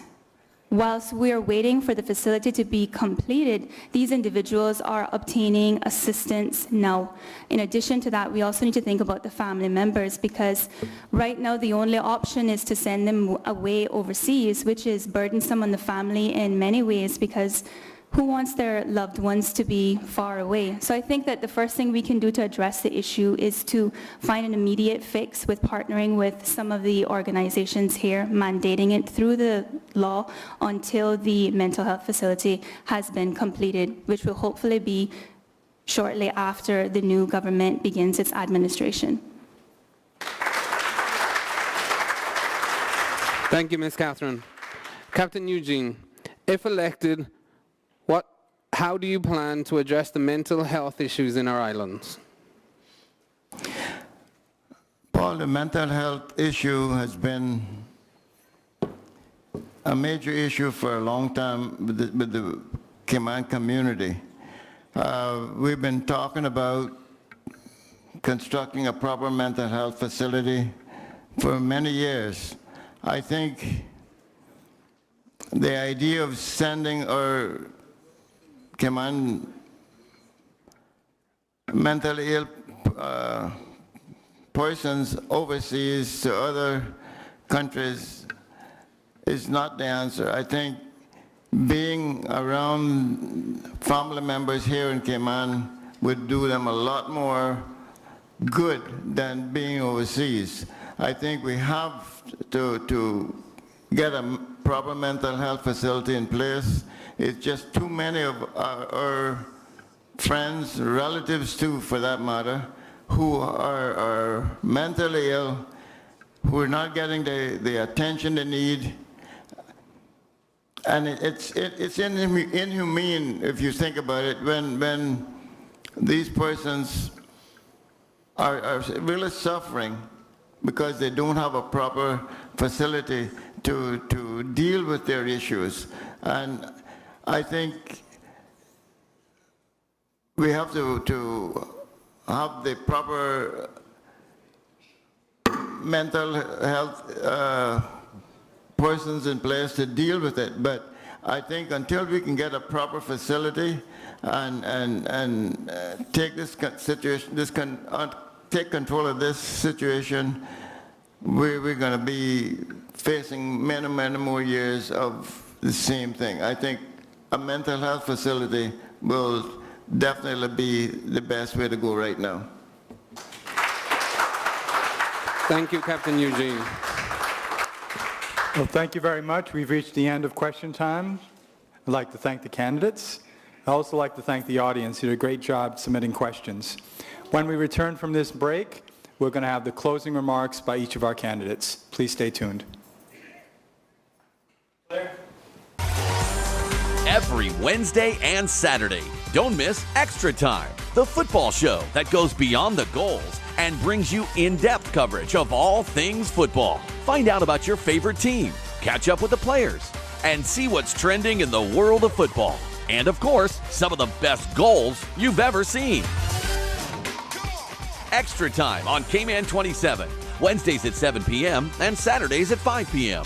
whilst we are waiting for the facility to be completed, these individuals are obtaining assistance now. In addition to that, we also need to think about the family members because right now the only option is to send them away overseas, which is burdensome on the family in many ways because who wants their loved ones to be far away? So I think that the first thing we can do to address the issue is to find an immediate fix with partnering with some of the organizations here, mandating it through the law until the mental health facility has been completed, which will hopefully be shortly after the new government begins its administration. Thank you, Ms. Catherine. Captain Eugene, if elected, how do you plan to address the mental health issues in our islands? Paul, the mental health issue has been a major issue for a long time with the Cayman community. We've been talking about constructing a proper mental health facility for many years. I think the idea of sending our Cayman mentally ill persons overseas to other countries is not the answer. I think being around family members here in Cayman would do them a lot more good than being overseas. I think we have to get a proper mental health facility in place. It's just too many of our friends, relatives too, for that matter, who are mentally ill, who are not getting the attention they need. And it's inhumane, if you think about it, when these persons are really suffering because they don't have a proper facility to deal with their issues. And I think we have to have the proper mental health persons in place to deal with it. But I think until we can get a proper facility and take this situation, take control of this situation, we're going to be facing many, many more years of the same thing. I think a mental health facility will definitely be the best way to go right now. Thank you, Captain Eugene. Well, thank you very much. We've reached the end of question time. I'd like to thank the candidates. I'd also like to thank the audience. You did a great job submitting questions. When we return from this break, we're going to have the closing remarks by each of our candidates. Please stay tuned. Every Wednesday and Saturday, don't miss Extra Time, the football show that goes beyond the goals and brings you in-depth coverage of all things football. Find out about your favorite team, catch up with the players, and see what's trending in the world of football. And of course, some of the best goals you've ever seen. Extra Time on Cayman 27, Wednesdays at 7 p.m. and Saturdays at 5 p.m.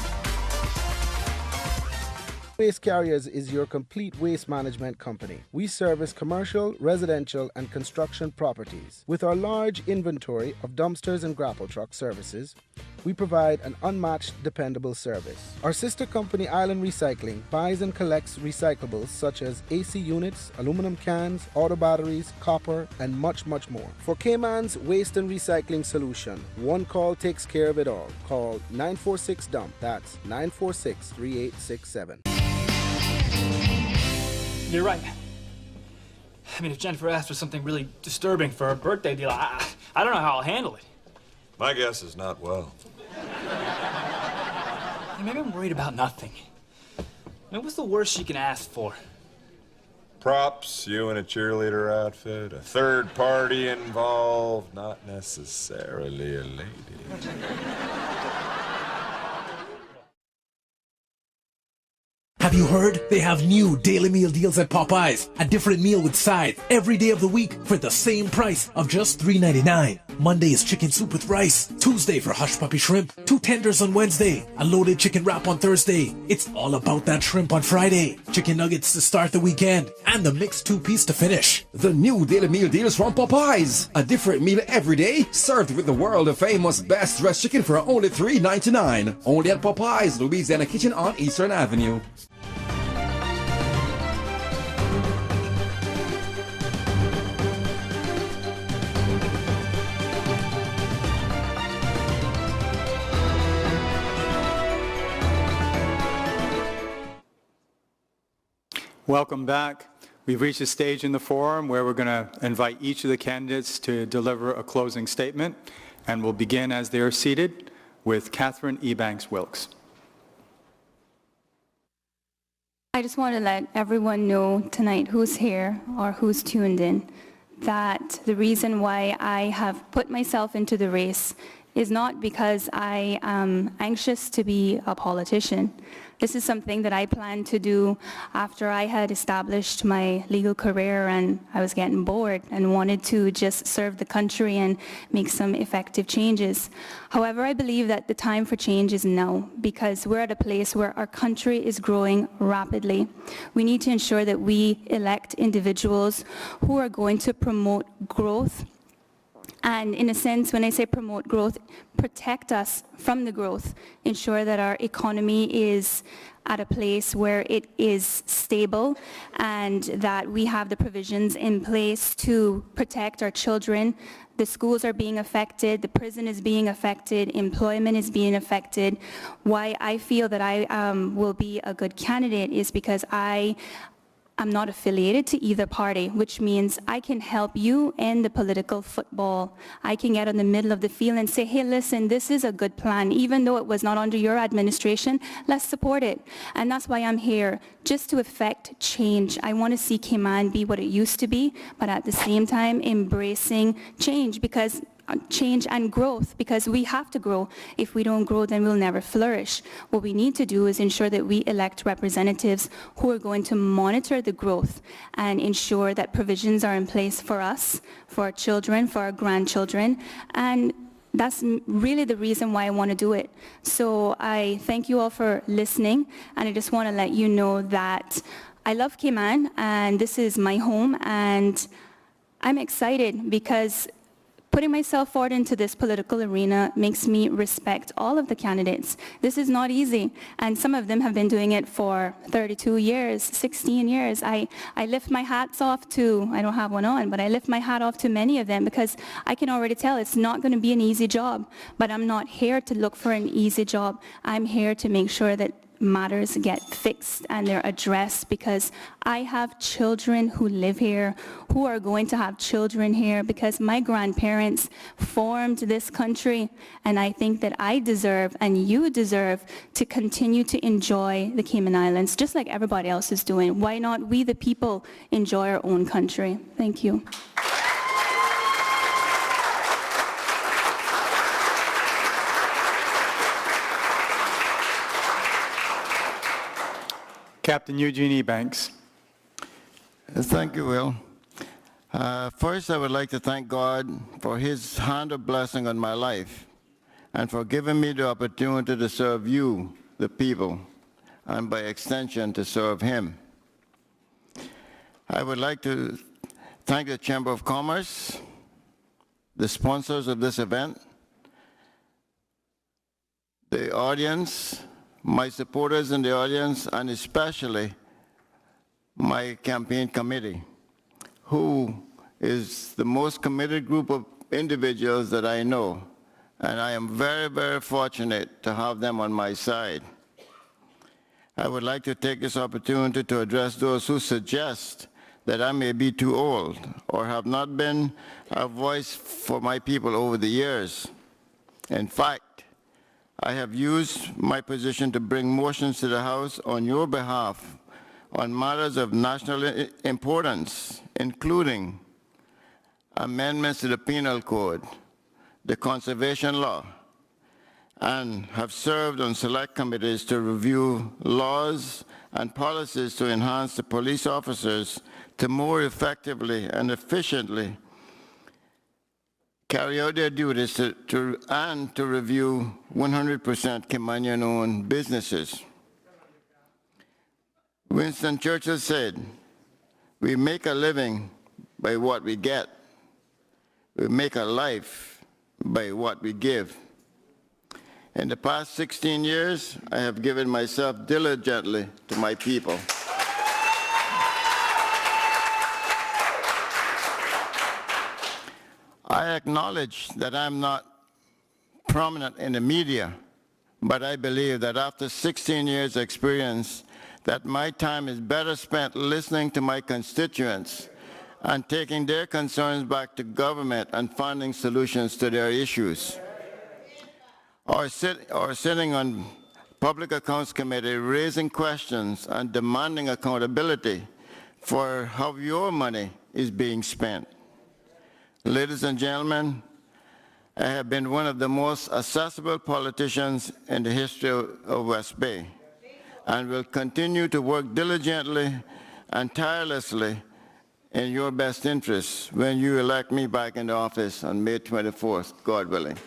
Waste Carriers is your complete waste management company. We service commercial, residential, and construction properties. With our large inventory of dumpsters and grapple truck services, we provide an unmatched, dependable service. Our sister company, Island Recycling, buys and collects recyclables such as AC units, aluminum cans, auto batteries, copper, and much, much more. For Cayman's waste and recycling solution, one call takes care of it all. Call 946-DUMP. That's 946-3867. You're right. I mean, if Jennifer asked for something really disturbing for her birthday deal, I don't know how I'll handle it. My guess is not well. Hey, maybe I'm worried about nothing. I mean, what's the worst she can ask for? Props, you in a cheerleader outfit, a third party involved, not necessarily a lady. Have you heard? They have new daily meal deals at Popeyes. A different meal with side every day of the week for the same price of just $3.99. Monday is chicken soup with rice. Tuesday for hush puppy shrimp. 2 tenders on Wednesday. A loaded chicken wrap on Thursday. It's all about that shrimp on Friday. Chicken nuggets to start the weekend. And the mixed 2-piece to finish. The new daily meal deals from Popeyes. A different meal every day, served with the world-famous best dressed chicken for only $3.99. Only at Popeyes, Louisiana Kitchen on Eastern Avenue. Welcome back. We've reached a stage in the forum where we're going to invite each of the candidates to deliver a closing statement, and we'll begin as they are seated with Catherine Ebanks-Wilkes. I just want to let everyone know tonight who's here or who's tuned in that the reason why I have put myself into the race is not because I am anxious to be a politician. This is something that I planned to do after I had established my legal career and I was getting bored and wanted to just serve the country and make some effective changes. However, I believe that the time for change is now because we're at a place where our country is growing rapidly. We need to ensure that we elect individuals who are going to promote growth. And in a sense, when I say promote growth, protect us from the growth, ensure that our economy is at a place where it is stable and that we have the provisions in place to protect our children. The schools are being affected, the prison is being affected, employment is being affected. Why I feel that I will be a good candidate is because I'm not affiliated to either party, which means I can help you end the political football. I can get in the middle of the field and say, hey, listen, this is a good plan. Even though it was not under your administration, let's support it. And that's why I'm here, just to effect change. I want to see Cayman be what it used to be, but at the same time embracing change and growth, because we have to grow. If we don't grow, then we'll never flourish. What we need to do is ensure that we elect representatives who are going to monitor the growth and ensure that provisions are in place for us, for our children, for our grandchildren, and that's really the reason why I want to do it. So I thank you all for listening, and I just want to let you know that I love Cayman, and this is my home, and I'm excited because putting myself forward into this political arena makes me respect all of the candidates. This is not easy, and some of them have been doing it for 32 years, 16 years. I lift my hats off to, I don't have one on, but I lift my hat off to many of them because I can already tell it's not going to be an easy job, but I'm not here to look for an easy job. I'm here to make sure that matters get fixed and they're addressed because I have children who live here, who are going to have children here because my grandparents formed this country, and I think that I deserve and you deserve to continue to enjoy the Cayman Islands just like everybody else is doing. Why not we the people enjoy our own country? Thank you. Captain Eugene Ebanks. Thank you, Will. First, I would like to thank God for his hand of blessing on my life and for giving me the opportunity to serve you, the people, and by extension, to serve him. I would like to thank the Chamber of Commerce, the sponsors of this event, the audience, my supporters in the audience, and especially my campaign committee, who is the most committed group of individuals that I know, and I am very, very fortunate to have them on my side. I would like to take this opportunity to address those who suggest that I may be too old or have not been a voice for my people over the years. In fact, I have used my position to bring motions to the House on your behalf on matters of national importance, including amendments to the Penal Code, the Conservation Law, and have served on select committees to review laws and policies to enhance the police officers to more effectively and efficiently carry out their duties and to review 100% Caymanian-owned businesses. Winston Churchill said, "We make a living by what we get. We make a life by what we give." In the past 16 years, I have given myself diligently to my people. I acknowledge that I'm not prominent in the media, but I believe that after 16 years' experience, that my time is better spent listening to my constituents and taking their concerns back to government and finding solutions to their issues. Or sitting on Public Accounts Committee raising questions and demanding accountability for how your money is being spent. Ladies and gentlemen, I have been one of the most accessible politicians in the history of West Bay and will continue to work diligently and tirelessly in your best interests when you elect me back into office on May 24th, God willing.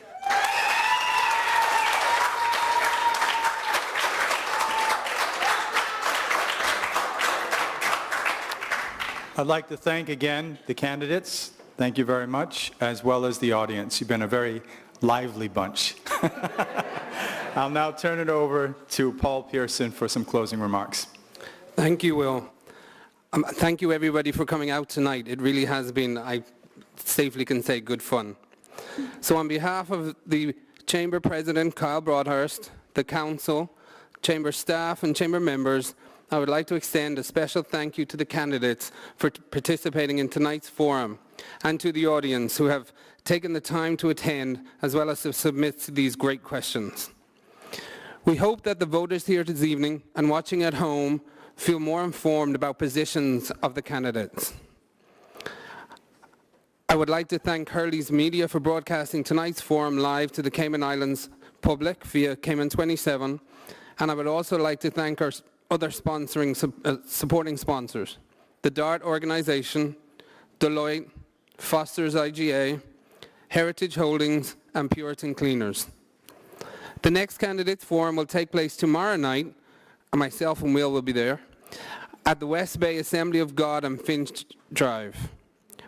I'd like to thank again the candidates. Thank you very much, as well as the audience. You've been a very lively bunch. I'll now turn it over to Paul Pearson for some closing remarks. Thank you, Will. Thank you, everybody, for coming out tonight. It really has been, I safely can say, good fun. So on behalf of the Chamber President, Kyle Broadhurst, the Council, Chamber staff, and Chamber members, I would like to extend a special thank you to the candidates for participating in tonight's forum, and to the audience who have taken the time to attend as well as to submit these great questions. We hope that the voters here this evening and watching at home feel more informed about positions of the candidates. I would like to thank Hurley's Media for broadcasting tonight's forum live to the Cayman Islands public via Cayman 27, and I would also like to thank our other supporting sponsors, the DART organization, Deloitte, Foster's IGA, Heritage Holdings, and Puritan Cleaners. The next candidates forum will take place tomorrow night, and myself and Will be there, at the West Bay Assembly of God on Finch Drive.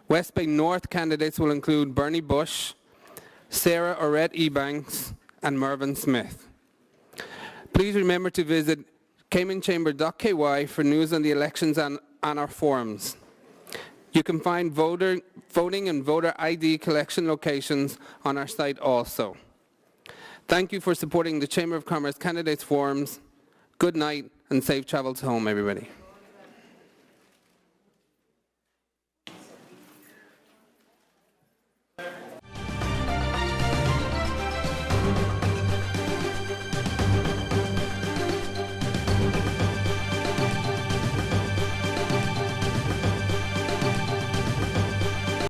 West Bay North candidates will include Bernie Bush, Sarah Orette Ebanks, and Mervyn Smith. Please remember to visit caymanchamber.ky for news on the elections and on our forums. You can find voting and voter ID collection locations on our site also. Thank you for supporting the Chamber of Commerce Candidates Forums. Good night and safe travels home, everybody.